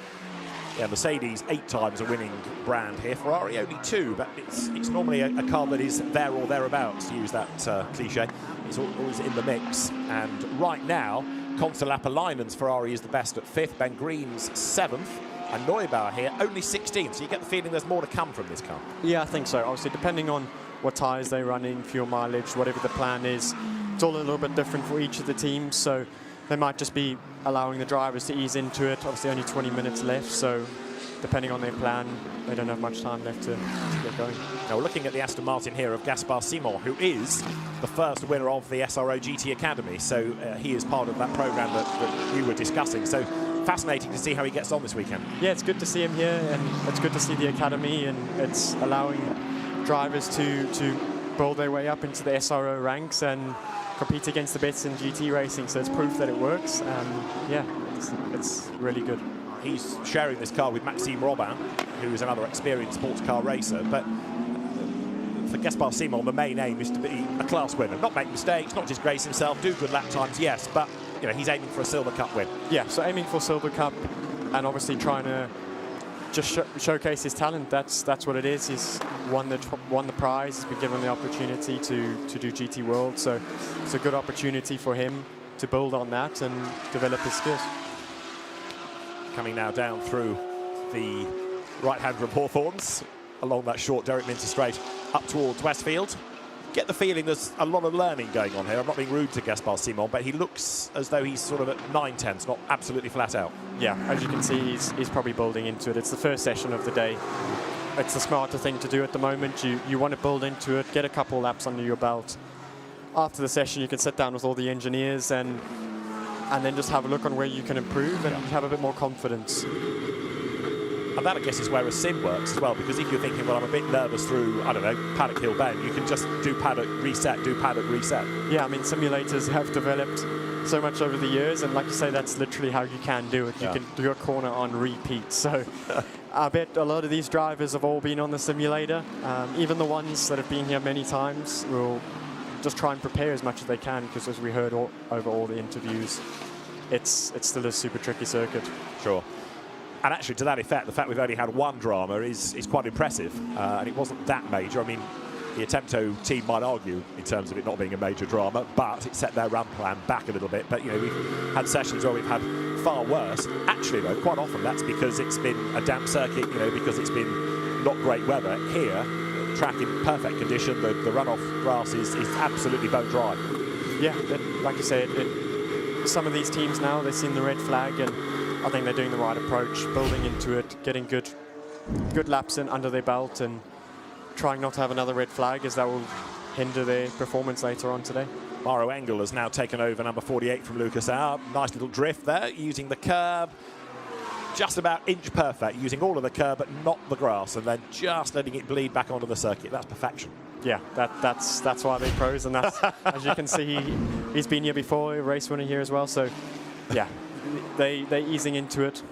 Yeah, Mercedes 8 times a winning brand here. Ferrari only 2, but it's normally a car that is there or thereabouts, to use that cliche. It's always in the mix. And right now, Constellapper Linen's Ferrari is the best at 5th, Ben Green's 7th, and Neubauer here only 16th. So you get the feeling there's more to come from this car. Yeah, I think so. Obviously, depending on what tyres they're running, fuel mileage, whatever the plan is, it's all a little bit different for each of the teams. So they might just be allowing the drivers to ease into it. Obviously, only 20 minutes left. So depending on their plan, they don't have much time left to get going. Now we're looking at the Aston Martin here of Gaspar Simon, who is the first winner of the SRO GT Academy. So he is part of that program that you were discussing. So fascinating to see how he gets on this weekend. Yeah, it's good to see him here, and it's good to see the Academy, and it's allowing drivers to build their way up into the SRO ranks and compete against the best in GT racing. So it's proof that it works. Yeah, it's really good. He's sharing this car with Maxime Robin, who is another experienced sports car racer. But for Gaspar Simon, the main aim is to be a class winner, not make mistakes, not disgrace himself, do good lap times, yes, but you know, he's aiming for a Silver Cup win. Yeah, so aiming for Silver Cup, and obviously trying to just showcase his talent. That's what it is. He's won the prize. He's been given the opportunity to do GT World, so it's a good opportunity for him to build on that and develop his skills. Coming now down through the right-hand of Hawthorns, along that short Derek Minter straight up towards Westfield. Get the feeling there's a lot of learning going on here. I'm not being rude to Gaspar Simon, but he looks as though he's sort of at 9/10, not absolutely flat out. Yeah, as you can see, he's probably building into it. It's the first session of the day. It's the smarter thing to do at the moment. You want to build into it, get a couple laps under your belt. After the session, you can sit down with all the engineers and then just have a look on where you can improve and have a bit more confidence. And that, I guess, is where a sim works as well, because if you're thinking, well, I'm a bit nervous through, I don't know, Paddock Hill Bend, you can just do paddock, reset, do paddock, reset. Yeah, I mean, simulators have developed so much over the years, and like you say, that's literally how you can do it. You can do a corner on repeat. So I bet a lot of these drivers have all been on the simulator. Even the ones that have been here many times will just try and prepare as much as they can, because as we heard over all the interviews, it's still a super tricky circuit. Sure. And actually, to that effect, the fact we've only had one drama is quite impressive. And it wasn't that major. I mean, the Attempto team might argue in terms of it not being a major drama, but it set their run plan back a little bit. But, you know, we've had sessions where we've had far worse. Actually, though, quite often that's because it's been a damp circuit, you know, because it's been not great weather. Here, track in perfect condition, the runoff grass is absolutely bone dry. Yeah, like you said, some of these teams now, they've seen the red flag, and I think they're doing the right approach, building into it, getting good laps in under their belt, and trying not to have another red flag, as that will hinder their performance later on today. Mauro Engel has now taken over number 48 from Lucas Auer. Nice little drift there, using the curb. Just about inch perfect, using all of the curb but not the grass, and then just letting it bleed back onto the circuit. That's perfection. Yeah, that's why they're pros, and that's, as you can see, he's been here before, a race winner here as well. So, yeah, they're easing into it.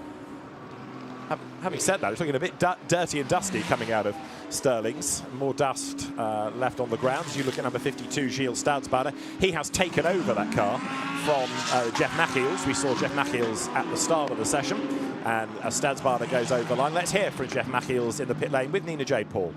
Having said that, it's looking a bit dirty and dusty coming out of Sterling's. More dust left on the ground. As you look at number 52, Gilles Stadsbader. He has taken over that car from Jeff Machiels. We saw Jeff Machiels at the start of the session, and as Stadsbader goes over the line, let's hear from Jeff Machiels in the pit lane with Nina J. Paul.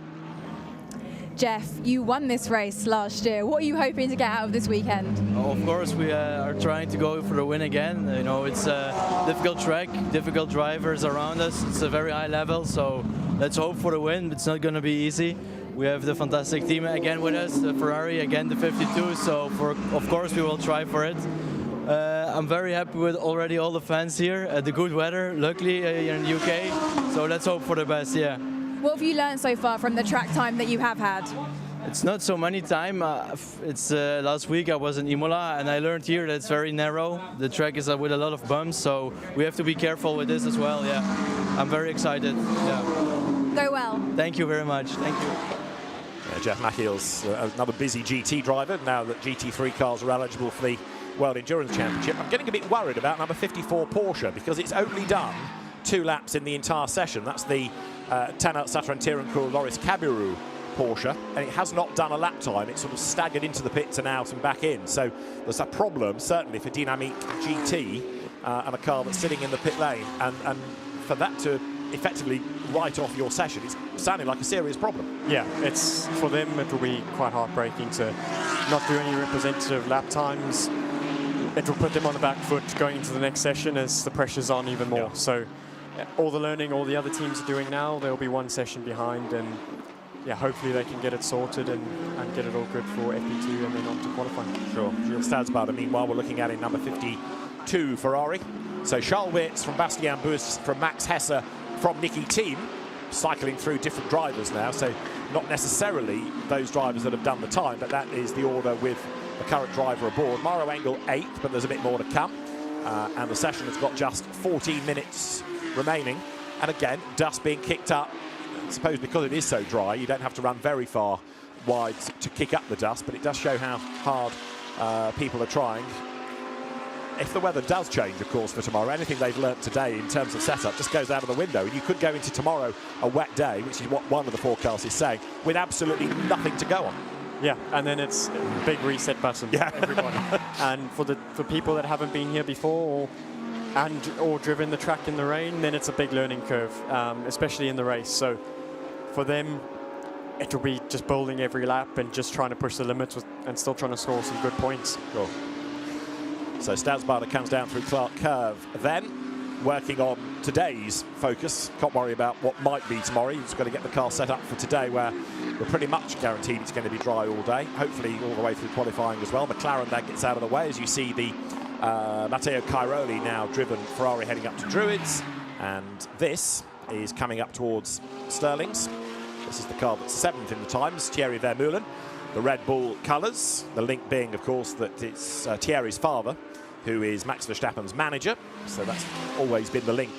Jeff, you won this race last year. What are you hoping to get out of this weekend? Of course, we are trying to go for the win again. You know, it's a difficult track, difficult drivers around us. It's a very high level, so let's hope for the win. It's not going to be easy. We have the fantastic team again with us, the Ferrari, again the 52, so of course we will try for it. I'm very happy with already all the fans here, the good weather, luckily here in the UK, so let's hope for the best, yeah. What have you learned so far from the track time that you have had? It's not so many time. It's last week I was in Imola, and I learned here that it's very narrow. The track is with a lot of bumps, so we have to be careful with this as well. Yeah, I'm very excited. Yeah. Go well. Thank you very much. Thank you. Jeff Machiels, another busy GT driver, now that GT3 cars are eligible for the World Endurance Championship. I'm getting a bit worried about number 54 Porsche, because it's only done 2 laps in the entire session. That's the Tanat Satran-Tirancourt Loris Cabiru Porsche, and it has not done a lap time. It's sort of staggered into the pits and out and back in. So there's a problem, certainly, for Dynamic GT and a car that's sitting in the pit lane. And for that to effectively write off your session, it's sounding like a serious problem. Yeah, it's for them, it will be quite heartbreaking to not do any representative lap times. it will put them on the back foot going into the next session as the pressure's on even more. Yeah. So all the learning all the other teams are doing now, they'll be one session behind, and yeah, hopefully they can get it sorted and get it all good for FP2 and then on to qualifying. Sure. Gilles Stadsbader, meanwhile, we're looking at in number 52 Ferrari. So Charles Wirtz from Bastien Bus, from Max Hesse, from Niki Team, cycling through different drivers now. So not necessarily those drivers that have done the time, but that is the order with the current driver aboard. Mauro Engel 8th, but there's a bit more to come. And the session has got just 14 minutes remaining. And again, dust being kicked up. I suppose because it is so dry, you don't have to run very far wide to kick up the dust, but it does show how hard people are trying. If the weather does change, of course, for tomorrow, anything they've learnt today in terms of setup just goes out of the window. And you could go into tomorrow a wet day, which is what one of the forecasts is saying, with absolutely nothing to go on. Yeah, and then it's a big reset button for everybody. And for people that haven't been here before or driven the track in the rain, then it's a big learning curve, especially in the race. So for them, it will be just bowling every lap and just trying to push the limits and still trying to score some good points. Cool. So Stadsbader comes down through Clark Curve. Then, working on today's focus, can't worry about what might be tomorrow. You've just got to get the car set up for today, where we're pretty much guaranteed it's going to be dry all day, hopefully all the way through qualifying as well. McLaren then gets out of the way, as you see the Matteo Cairoli now driven Ferrari heading up to Druids, and this is coming up towards Sterling's. This is the car that's 7th in the times, Thierry Vermeulen. The Red Bull colours, the link being, of course, that it's Thierry's father, who is Max Verstappen's manager. So that's always been the link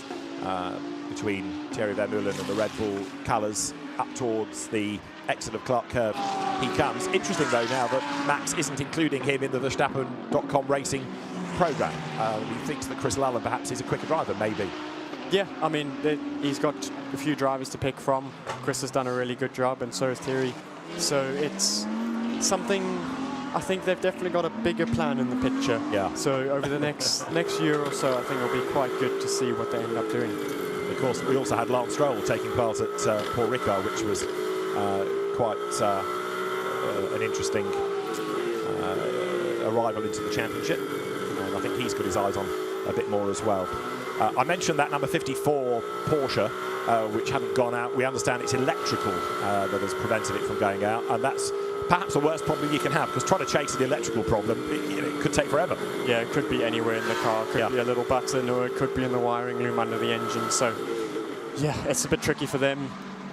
between Thierry Vermeulen and the Red Bull colours up towards the exit of Clark Curve. He comes. Interesting, though, now that Max isn't including him in the Verstappen.com racing programme. He thinks that Chris Lullen perhaps is a quicker driver, maybe. Yeah, I mean, he's got a few drivers to pick from. Chris has done a really good job, and so has Thierry. So it's something, I think they've definitely got a bigger plan in the picture. Yeah. So over the next year or so, I think it'll be quite good to see what they end up doing. Of course, we also had Lance Stroll taking part at Paul Ricard, which was quite an interesting arrival into the championship. And I think he's got his eyes on a bit more as well. I mentioned that number 54 Porsche, which hadn't gone out. We understand it's electrical that has prevented it from going out, and that's perhaps the worst problem you can have, because trying to chase the electrical problem, it could take forever. Yeah, it could be anywhere in the car. It could be a little button, or it could be in the wiring loom under the engine. So, yeah, it's a bit tricky for them.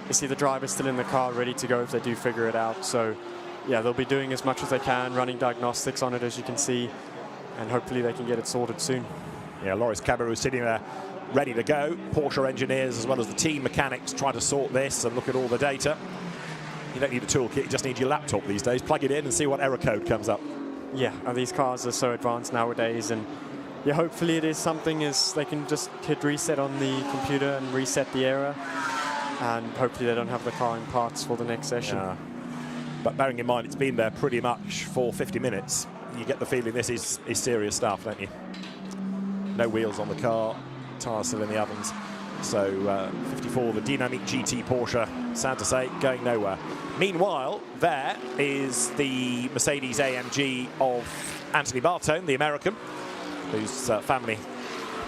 You see the driver's still in the car, ready to go if they do figure it out. So, yeah, they'll be doing as much as they can, running diagnostics on it, as you can see, and hopefully they can get it sorted soon. Yeah, Loris Cabarrou sitting there ready to go. Porsche engineers as well as the team mechanics try to sort this and look at all the data. You don't need a toolkit, you just need your laptop these days. Plug it in and see what error code comes up. Yeah, these cars are so advanced nowadays, and yeah, hopefully it is something as they can just hit reset on the computer and reset the error, and hopefully they don't have the car in parts for the next session. Yeah. But bearing in mind it's been there pretty much for 50 minutes, you get the feeling this is serious stuff, don't you? No wheels on the car, tyres still in the ovens. So 54, the Dynamic GT Porsche, sad to say, going nowhere. Meanwhile, there is the Mercedes AMG of Anthony Bartone, the American, whose family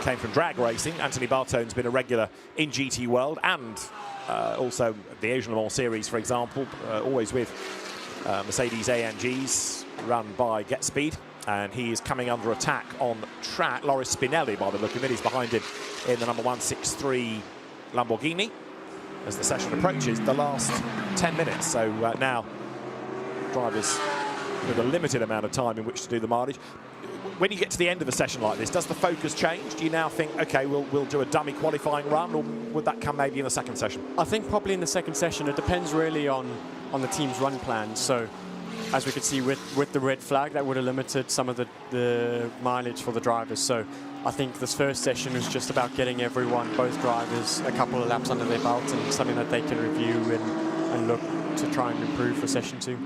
came from drag racing. Anthony Bartone's been a regular in GT World and also the Asian Le Mans Series, for example, always with Mercedes AMGs run by Get Speed. And he is coming under attack on track. Loris Spinelli, by the look of it, is behind him in the number 163 Lamborghini as the session approaches the last 10 minutes. So now drivers with a limited amount of time in which to do the mileage. When you get to the end of a session like this, does the focus change? Do you now think, OK, we'll do a dummy qualifying run, or would that come maybe in the second session? I think probably in the second session. It depends really on the team's run plan. So as we could see with the red flag, that would have limited some of the mileage for the drivers. So I think this first session was just about getting everyone, both drivers, a couple of laps under their belt, and something that they can review and look to try and improve for session 2.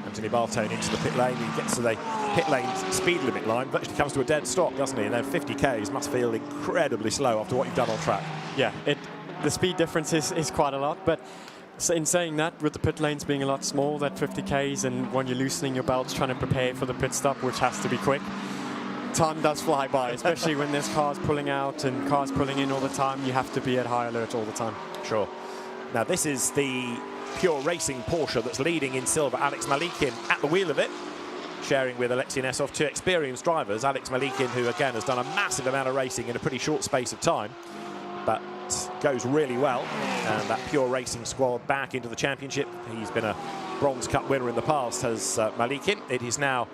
Anthony Bartone into the pit lane. He gets to the pit lane speed limit line, virtually comes to a dead stop, doesn't he? And then 50 Ks must feel incredibly slow after what you've done on track. Yeah, the speed difference is quite a lot, but so in saying that, with the pit lanes being a lot small, that 50 Ks, and when you're loosening your belts, trying to prepare for the pit stop, which has to be quick, time does fly by, especially when there's cars pulling out and cars pulling in all the time. You have to be at high alert all the time. Sure. Now, this is the pure racing Porsche that's leading in silver. Alex Malikin at the wheel of it, sharing with Alexei Nesov, two experienced drivers. Alex Malikin, who again has done a massive amount of racing in a pretty short space of time, but goes really well. And that pure racing squad back into the championship. He's been a Bronze Cup winner in the past, has Malikin. It is now,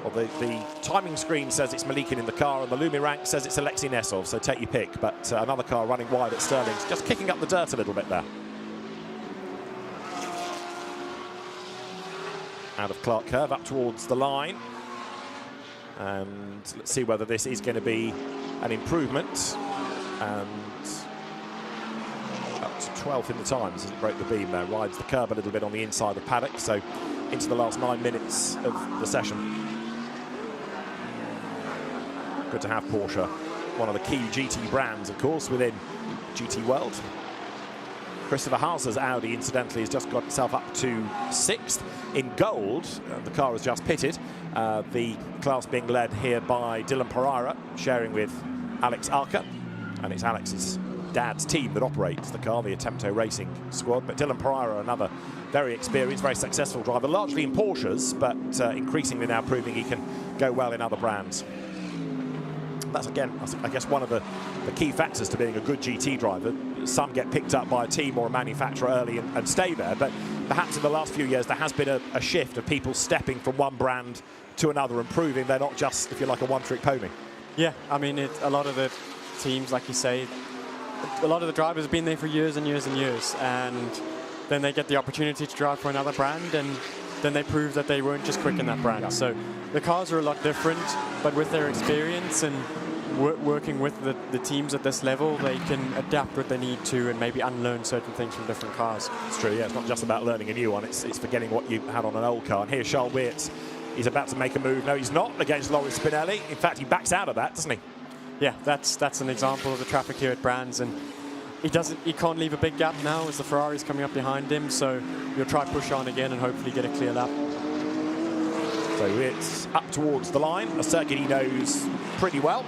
well, the timing screen says it's Malikin in the car, and the Lumi rank says it's Alexei Nesov, so take your pick. But another car running wide at Sterling's, just kicking up the dirt a little bit there. Out of Clark Curve, up towards the line. And let's see whether this is going to be an improvement. And up to 12th in the times as it broke the beam there. Rides the curb a little bit on the inside of paddock, so into the last 9 minutes of the session. Good to have Porsche, one of the key GT brands, of course, within GT World. Christopher Hauser's Audi, incidentally, has just got itself up to 6th in gold. The car has just pitted. The class being led here by Dylan Pereira, sharing with Alex Arca. And it's Alex's dad's team that operates the car, the Attempto Racing squad. But Dylan Pereira, another very experienced, very successful driver, largely in Porsches, but increasingly now proving he can go well in other brands. That's, again, I guess, one of the key factors to being a good GT driver. Some get picked up by a team or a manufacturer early and stay there, but perhaps in the last few years there has been a shift of people stepping from one brand to another and proving they're not just, if you like, a one-trick pony. Yeah, I mean, a lot of the teams, like you say, a lot of the drivers have been there for years and years and years, and then they get the opportunity to drive for another brand, and then they prove that they weren't just quick in that brand. Yeah. So the cars are a lot different, but with their experience and working with the teams at this level, they can adapt what they need to and maybe unlearn certain things from different cars. It's true, yeah. It's not just about learning a new one. It's forgetting what you had on an old car. And here's Charles Weerts. He's about to make a move. No, he's not, against Loris Spinelli. In fact, he backs out of that, doesn't he? Yeah, that's an example of the traffic here at Brands, and he can't leave a big gap now as the Ferrari's coming up behind him, so you'll try push on again and hopefully get a clear lap. So it's up towards the line, a circuit he knows pretty well.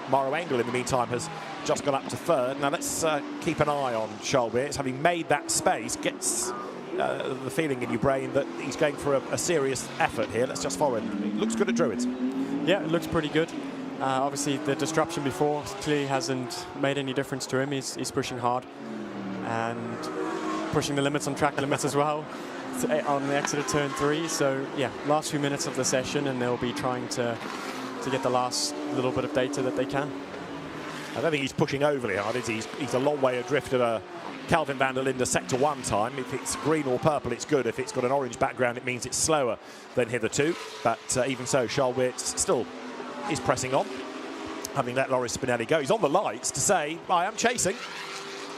Mauro Engel, in the meantime, has just gone up to 3rd. Now let's keep an eye on Charles Weerts. Having made that space, gets the feeling in your brain that he's going for a serious effort here. Let's just follow him. He looks good at Druids. Yeah, it looks pretty good. Obviously, the disruption before clearly hasn't made any difference to him. He's pushing hard and pushing the limits on track limits as well on the exit of turn 3. So, yeah, last few minutes of the session, and they'll be trying to get the last little bit of data that they can. I don't think he's pushing overly hard, is he? He's a long way adrift at a Calvin van der Linde Sector 1 time. If it's green or purple, it's good. If it's got an orange background, it means it's slower than hitherto. But even so, Charles Weerts still is pressing on, having let Loris Spinelli go. He's on the lights to say, I am chasing.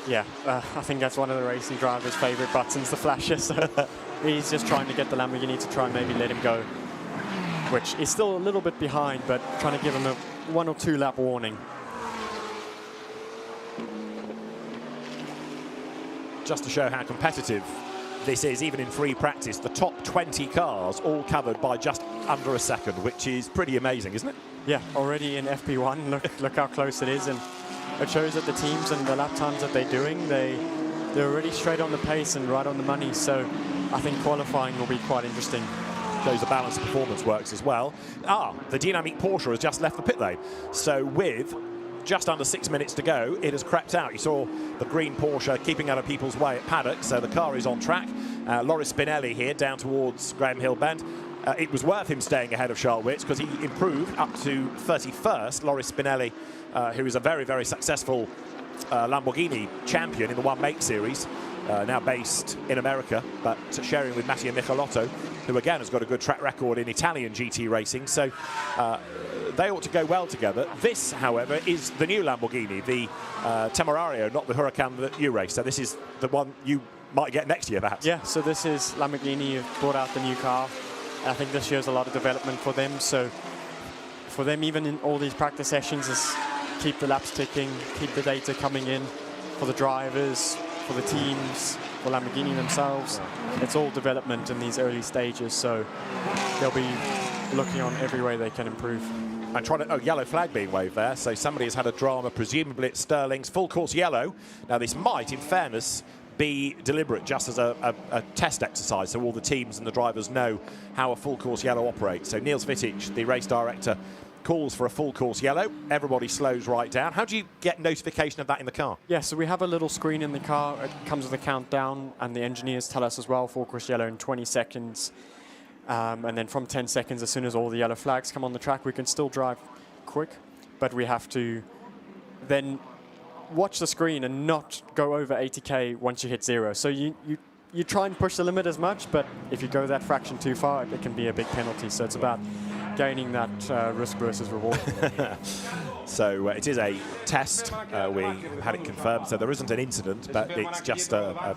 Yeah, I think that's one of the racing drivers' favourite buttons, the flasher. So he's just trying to get the Lamborghini to try and maybe let him go, which is still a little bit behind, but trying to give him a 1 or 2 lap warning. Just to show how competitive this is, even in free practice, the top 20 cars all covered by just under a second, which is pretty amazing, isn't it? Yeah, already in FP1, look how close it is, and it shows that the teams and the lap times that they're doing, they're already straight on the pace and right on the money, so I think qualifying will be quite interesting. Shows the balance of performance works as well. The dynamic Porsche has just left the pit lane, so with just under 6 minutes to go, it has crept out. You saw the green Porsche keeping out of people's way at paddock, so the car is on track. Loris Spinelli here down towards Graham Hill Bend. It was worth him staying ahead of Charles Weerts because he improved up to 31st. Loris Spinelli, who is a very, very successful Lamborghini champion in the One Make series, now based in America, but sharing with Mattia Michelotto, who again has got a good track record in Italian GT racing. So they ought to go well together. This, however, is the new Lamborghini, the Temerario, not the Huracan that you race. So this is the one you might get next year, perhaps. Yeah, so this is Lamborghini have brought out the new car. I think this shows a lot of development for them. So for them, even in all these practice sessions, is keep the laps ticking, keep the data coming in for the drivers, for the teams, for Lamborghini themselves. It's all development in these early stages, so they'll be looking on every way they can improve. And trying to, yellow flag being waved there. So somebody has had a drama, presumably it's Sterling's full course yellow. Now this might, in fairness, be deliberate, just as a test exercise, so all the teams and the drivers know how a full course yellow operates. So Niels Vittich, the race director, calls for a full course yellow. Everybody slows right down. How do you get notification of that in the car? Yeah, so we have a little screen in the car. It comes with a countdown, and the engineers tell us as well, full course yellow in 20 seconds. And then from 10 seconds, as soon as all the yellow flags come on the track, we can still drive quick, but we have to then watch the screen and not go over 80k once you hit 0. So you try and push the limit as much, but if you go that fraction too far, it can be a big penalty. So it's about gaining that risk versus reward. So it is a test. We had it confirmed, so there isn't an incident, but it's just a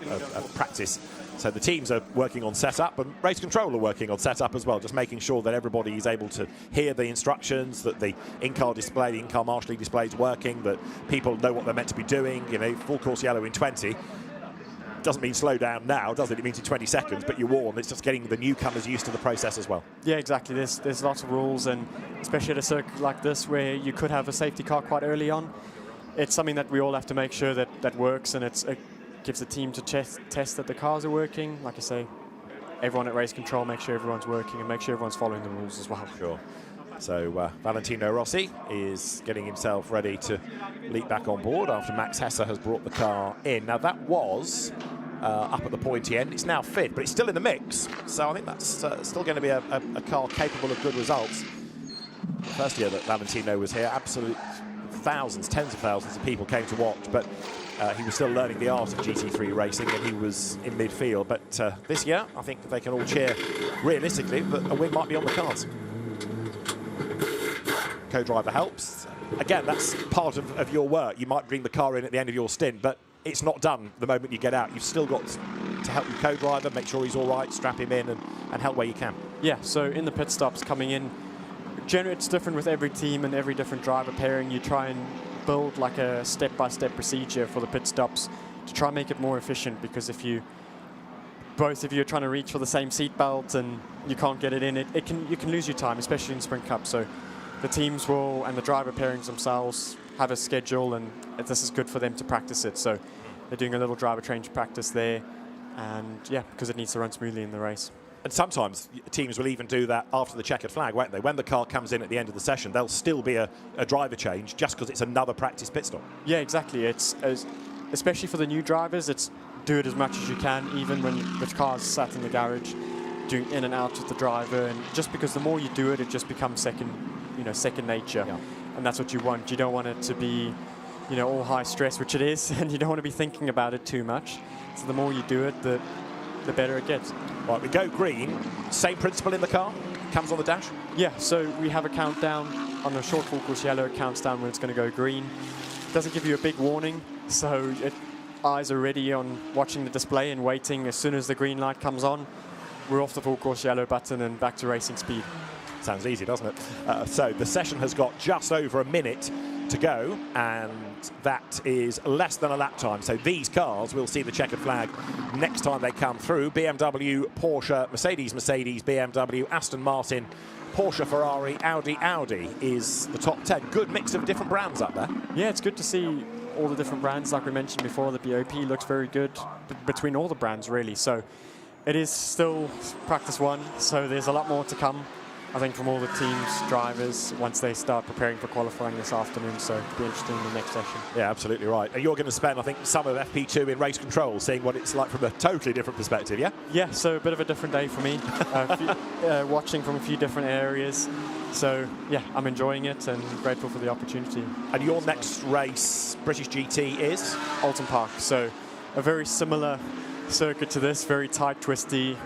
practice. So the teams are working on setup, and race control are working on setup as well, just making sure that everybody is able to hear the instructions, that the in-car display, the in-car marshalling display is working, that people know what they're meant to be doing. You know, full course yellow in 20. Doesn't mean slow down now, does it? It means in 20 seconds, but you're warm. It's just getting the newcomers used to the process as well. Yeah, exactly. There's lots of rules, and especially at a circuit like this where you could have a safety car quite early on, it's something that we all have to make sure that works, and it gives the team to test that the cars are working. Like I say, everyone at race control, make sure everyone's working and make sure everyone's following the rules as well. Sure. So Valentino Rossi is getting himself ready to leap back on board after Max Hesse has brought the car in. Now that was up at the pointy end. It's now fifth, but it's still in the mix. So I think that's still going to be a car capable of good results. The first year that Valentino was here, absolute thousands, tens of thousands of people came to watch, but he was still learning the art of GT3 racing, and he was in midfield. But this year, I think they can all cheer realistically that a win might be on the cards. Co-driver helps. Again, that's part of your work. You might bring the car in at the end of your stint, but it's not done the moment you get out. You've still got to help your co-driver, make sure he's all right, strap him in, and help where you can. Yeah, so in the pit stops coming in, generally it's different with every team and every different driver pairing. You try and build like a step-by-step procedure for the pit stops to try and make it more efficient, because if both of you are trying to reach for the same seat belt and you can't get it in, you can lose your time, especially in Sprint Cup. So the teams will, and the driver pairings themselves, have a schedule, and this is good for them to practice it. So they're doing a little driver change practice there, and yeah, because it needs to run smoothly in the race. And sometimes teams will even do that after the checkered flag, won't they? When the car comes in at the end of the session, there'll still be a driver change just because it's another practice pit stop. Yeah, exactly. Especially for the new drivers, it's do it as much as you can, even when the car's sat in the garage, doing in and out with the driver. And just because the more you do it, it just becomes second nature. Yeah. And that's what you want. You don't want it to be, all high stress, which it is, and you don't want to be thinking about it too much. So the more you do it, the better it gets. Right, we go green. Same principle in the car? Comes on the dash? Yeah, so we have a countdown. On the short full course yellow, it counts down when it's going to go green. It doesn't give you a big warning, so eyes are ready on watching the display and waiting. As soon as the green light comes on, we're off the full course yellow button and back to racing speed. Sounds easy, doesn't it? So the session has got just over a minute to go, and that is less than a lap time. So these cars will see the checkered flag next time they come through. BMW, Porsche, Mercedes, BMW, Aston Martin, Porsche, Ferrari, Audi is the top 10. Good mix of different brands up there. Yeah, it's good to see all the different brands. Like we mentioned before, the BOP looks very good between all the brands, really. So it is still practice one, so there's a lot more to come, I think, from all the teams, drivers, once they start preparing for qualifying this afternoon. So it'll be interesting in the next session. Yeah, absolutely right. And you're going to spend, I think, some of FP2 in race control, seeing what it's like from a totally different perspective, yeah? Yeah, so a bit of a different day for me, watching from a few different areas. So, yeah, I'm enjoying it and grateful for the opportunity. And your next race, British GT, is? Alton Park. So a very similar circuit to this, very tight, twisty.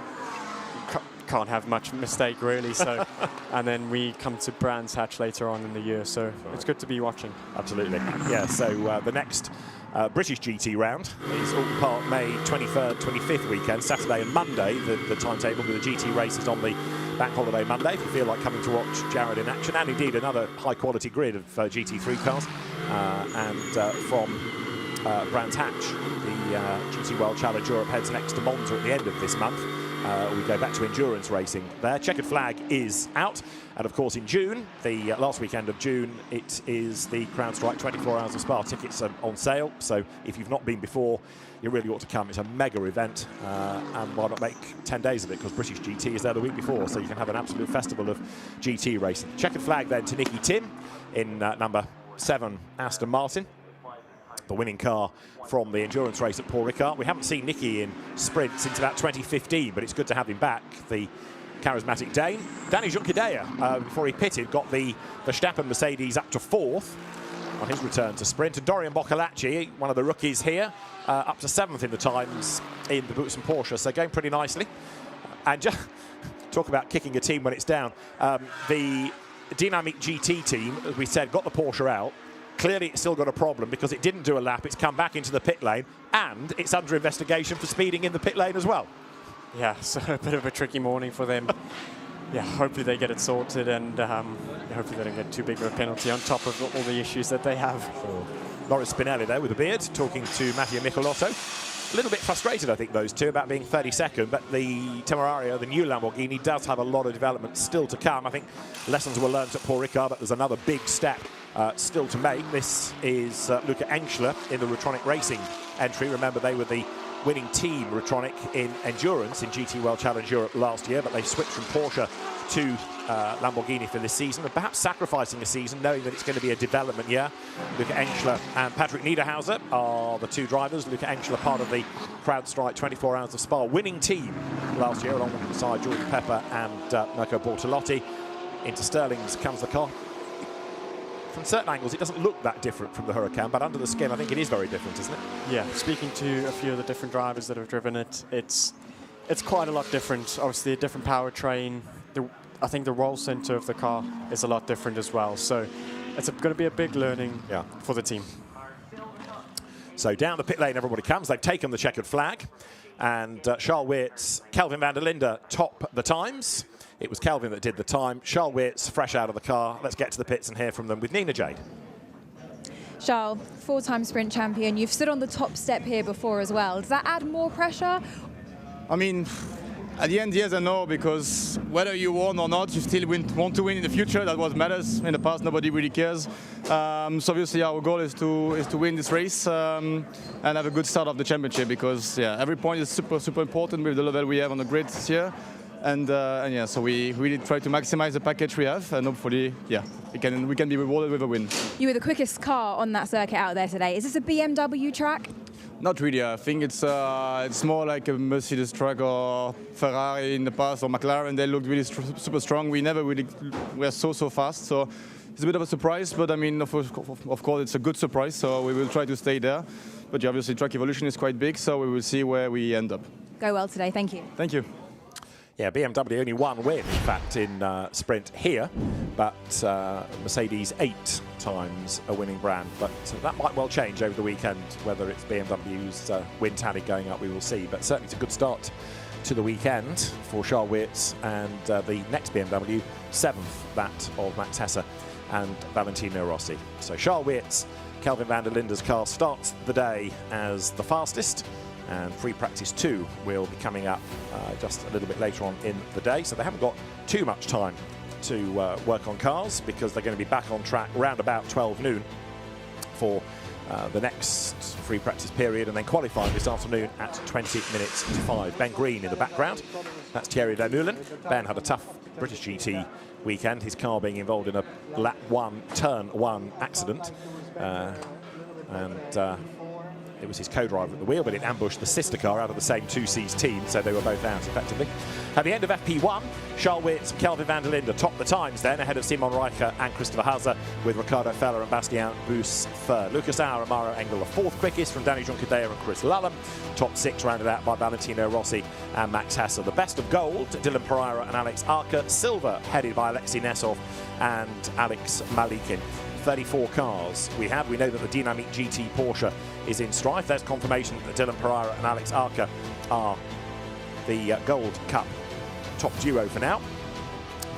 Can't have much mistake, really. So, and then we come to Brands Hatch later on in the year. So it's good to be watching. Absolutely. Yeah, so the next British GT round is Alton Park, May 23rd, 25th weekend, Saturday and Monday, the timetable with the GT races on the bank holiday Monday, if you feel like coming to watch Jared in action, and indeed another high-quality grid of GT3 cars. From Brands Hatch, the GT World Challenge Europe heads next to Monza at the end of this month. we go back to endurance racing there. Checkered flag is out. And of course in June, the last weekend of June, it is the CrowdStrike 24 Hours of Spa. Tickets are on sale, so if you've not been before, you really ought to come. It's a mega event, and why not make 10 days of it, because British GT is there the week before, so you can have an absolute festival of GT racing. Checkered flag then to Nicky Tim in number 7 Aston Martin, the winning car from the endurance race at Paul Ricard. We haven't seen Nicky in sprint since about 2015, but it's good to have him back. The charismatic Dane. Danny Junqueira, before he pitted, got the Verstappen Mercedes up to 4th on his return to sprint. And Dorian Boccolacci, one of the rookies here, up to 7th in the times in the Boots and Porsche, so going pretty nicely. And just talk about kicking a team when it's down. The Dynamic GT team, as we said, got the Porsche out. Clearly it's still got a problem because it didn't do a lap, it's come back into the pit lane, and it's under investigation for speeding in the pit lane as well. Yeah, so a bit of a tricky morning for them. Yeah, hopefully they get it sorted, and hopefully they don't get too big of a penalty on top of all the issues that they have. Sure. Lawrence Spinelli there with a beard, talking to Mattia Michelotto. A little bit frustrated, I think, those two, about being 32nd, but the Temerario, the new Lamborghini, does have a lot of development still to come. I think lessons were learned at Paul Ricard, but there's another big step still to make. This is Luca Engschler in the Retronic Racing entry. Remember, they were the winning team, Retronic, in endurance in GT World Challenge Europe last year, but they switched from Porsche to Lamborghini for this season, and perhaps sacrificing a season, knowing that it's going to be a development year. Luca Engschler and Patrick Niederhauser are the two drivers. Luca Engschler, part of the CrowdStrike 24 Hours of Spa winning team last year, alongside Jordan Pepper and Mirko Bortolotti. Into Sterling's comes the car. From certain angles, it doesn't look that different from the Huracan, but under the skin, I think it is very different, isn't it? Yeah, speaking to a few of the different drivers that have driven it, it's quite a lot different. Obviously, a different powertrain. I think the roll center of the car is a lot different as well. So it's going to be a big learning for the team. So down the pit lane, everybody comes. They've taken the checkered flag. And Charles Weerts, Kelvin van der Linde top the times. It was Kelvin that did the time. Charles Weerts, fresh out of the car. Let's get to the pits and hear from them with Nina Jade. Charles, 4-time sprint champion. You've stood on the top step here before as well. Does that add more pressure? I mean, at the end, yes and no, because whether you won or not, you still want to win in the future. That's what matters. In the past, nobody really cares. So obviously, our goal is to win this race and have a good start of the championship, because every point is super important with the level we have on the grid this year. And so we really try to maximize the package we have, and hopefully, we can be rewarded with a win. You were the quickest car on that circuit out there today. Is this a BMW track? Not really. I think it's more like a Mercedes track or Ferrari in the past, or McLaren. They looked really super strong. We never really were so fast. So it's a bit of a surprise, but I mean, of course, it's a good surprise. So we will try to stay there. But obviously, track evolution is quite big, so we will see where we end up. Go well today. Thank you. Thank you. Yeah, BMW only one win, in fact, in sprint here, but Mercedes 8 times a winning brand. But that might well change over the weekend, whether it's BMW's win tally going up, we will see. But certainly it's a good start to the weekend for Charles Weerts and the next BMW, 7th, that of Max Hesse and Valentino Rossi. So Charles Weerts, Kelvin van der Linde's car starts the day as the fastest, and free practice 2 will be coming up just a little bit later on in the day. So they haven't got too much time to work on cars, because they're going to be back on track round about 12 noon for the next free practice period, and then qualifying this afternoon at 20 minutes to 5. Ben Green in the background. That's Thierry Vermeulen. Ben had a tough British GT weekend, his car being involved in a lap 1, turn 1 accident. It was his co-driver at the wheel, but it ambushed the sister car out of the same 2Cs team, so they were both out effectively. At the end of FP1, Charles Weerts and Kelvin van der Linde topped the times then, ahead of Simon Reicher and Christopher Hauser, with Ricardo Feller and Bastien Bus third. Lucas Auer and Mauro Engel the 4th quickest, from Danny Junqueira and Chris Lullam. Top 6 rounded out by Valentino Rossi and Max Hesse. The best of gold, Dylan Pereira and Alex Arca. Silver, headed by Alexei Nesov and Alex Malikin. 34 cars we have. We know that the Dynamic GT Porsche is in strife. There's confirmation that Dylan Pereira and Alex Arca are the Gold Cup top duo for now.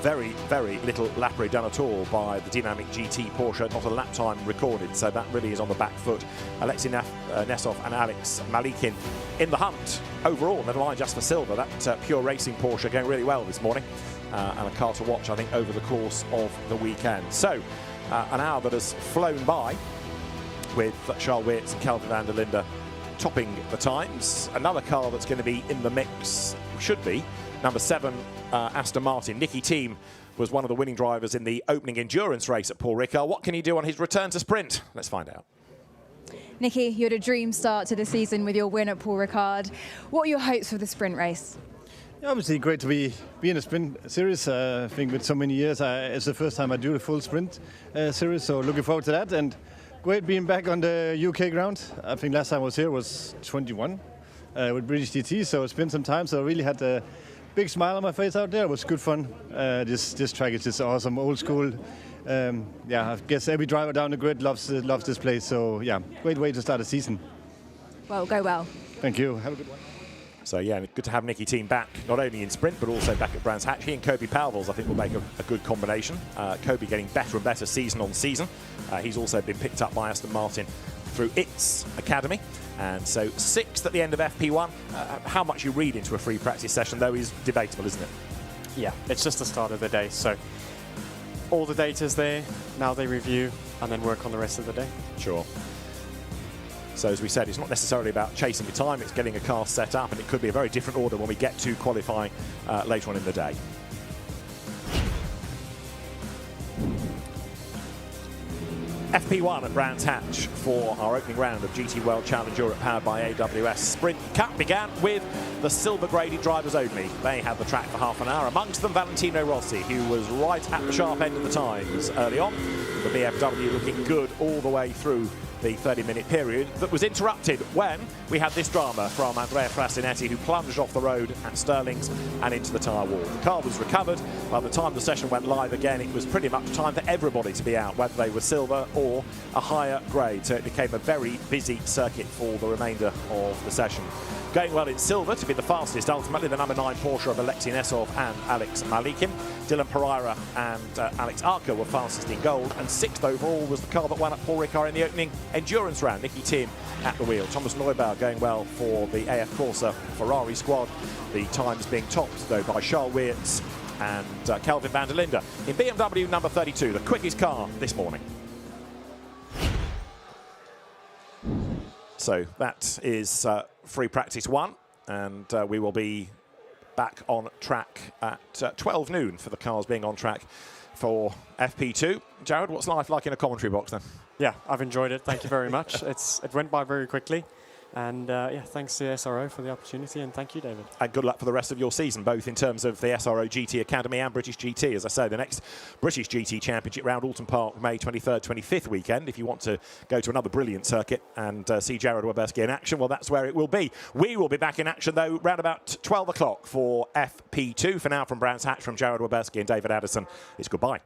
very, very little lappery done at all by the Dynamic GT Porsche, not a lap time recorded, so that really is on the back foot. Alexei Nesov and Alex Malikin in the hunt overall, never mind just for silver. That pure racing Porsche going really well this morning, and a car to watch, I think, over the course of the weekend. So, an hour that has flown by with Charles Weerts and Kelvin van der Linde topping the times. Another car that's going to be in the mix should be number 7, Aston Martin. Nicky Thiem was one of the winning drivers in the opening endurance race at Paul Ricard. What can he do on his return to sprint? Let's find out. Nicky, you had a dream start to the season with your win at Paul Ricard. What are your hopes for the sprint race? Yeah, obviously great to be in a sprint series. I think with so many years, it's the first time I do the full sprint series, so looking forward to that. And great being back on the UK ground. I think last time I was here was 21 with British GT, so it's been some time. So I really had a big smile on my face out there. It was good fun. This track is just awesome, old school. Yeah, I guess every driver down the grid loves this place. So yeah, great way to start the season. Well, go well. Thank you. Have a good one. So yeah, good to have Nicky Thiem back, not only in sprint, but also back at Brands Hatch. He and Kobe Palvels, I think, will make a good combination. Kobe getting better and better season on season. He's also been picked up by Aston Martin through its academy. And so 6th at the end of FP1. How much you read into a free practice session, though, is debatable, isn't it? Yeah, it's just the start of the day. So all the data's there. Now they review and then work on the rest of the day. Sure. So as we said, it's not necessarily about chasing your time, it's getting a car set up, and it could be a very different order when we get to qualifying later on in the day. FP1 at Brands Hatch for our opening round of GT World Challenge Europe powered by AWS. Sprint Cup began with the silver graded drivers only. They had the track for half an hour. Amongst them, Valentino Rossi, who was right at the sharp end of the times early on. The BMW looking good all the way through the 30-minute period that was interrupted when we had this drama from Andrea Frasinetti, who plunged off the road at Stirling's and into the tyre wall. The car was recovered. By the time the session went live again, it was pretty much time for everybody to be out, whether they were silver or a higher grade. So it became a very busy circuit for the remainder of the session. Going well in silver to be the fastest, ultimately the number 9 Porsche of Alexei Nesov and Alex Malikin. Dylan Pereira and Alex Arca were fastest in gold, and 6th overall was the car that won at Paul Ricard in the opening endurance round. Nicky Thiem at the wheel. Thomas Neubauer going well for the AF Corsa Ferrari squad. The times being topped, though, by Charles Weerts and Kelvin van der Linde. In BMW number 32, the quickest car this morning. So that is free practice 1, and we will be back on track at 12 noon for the cars being on track for FP2. Jared, what's life like in a commentary box then? Yeah, I've enjoyed it. Thank you very much. It went by very quickly. And yeah, thanks to SRO for the opportunity, and thank you, David. And good luck for the rest of your season, both in terms of the SRO GT Academy and British GT. As I say, the next British GT Championship round, Alton Park, May 23rd, 25th weekend. If you want to go to another brilliant circuit and see Jared Weberski in action, well, that's where it will be. We will be back in action, though, round about 12 o'clock for FP2. For now, from Brands Hatch, from Jared Weberski and David Addison, it's goodbye.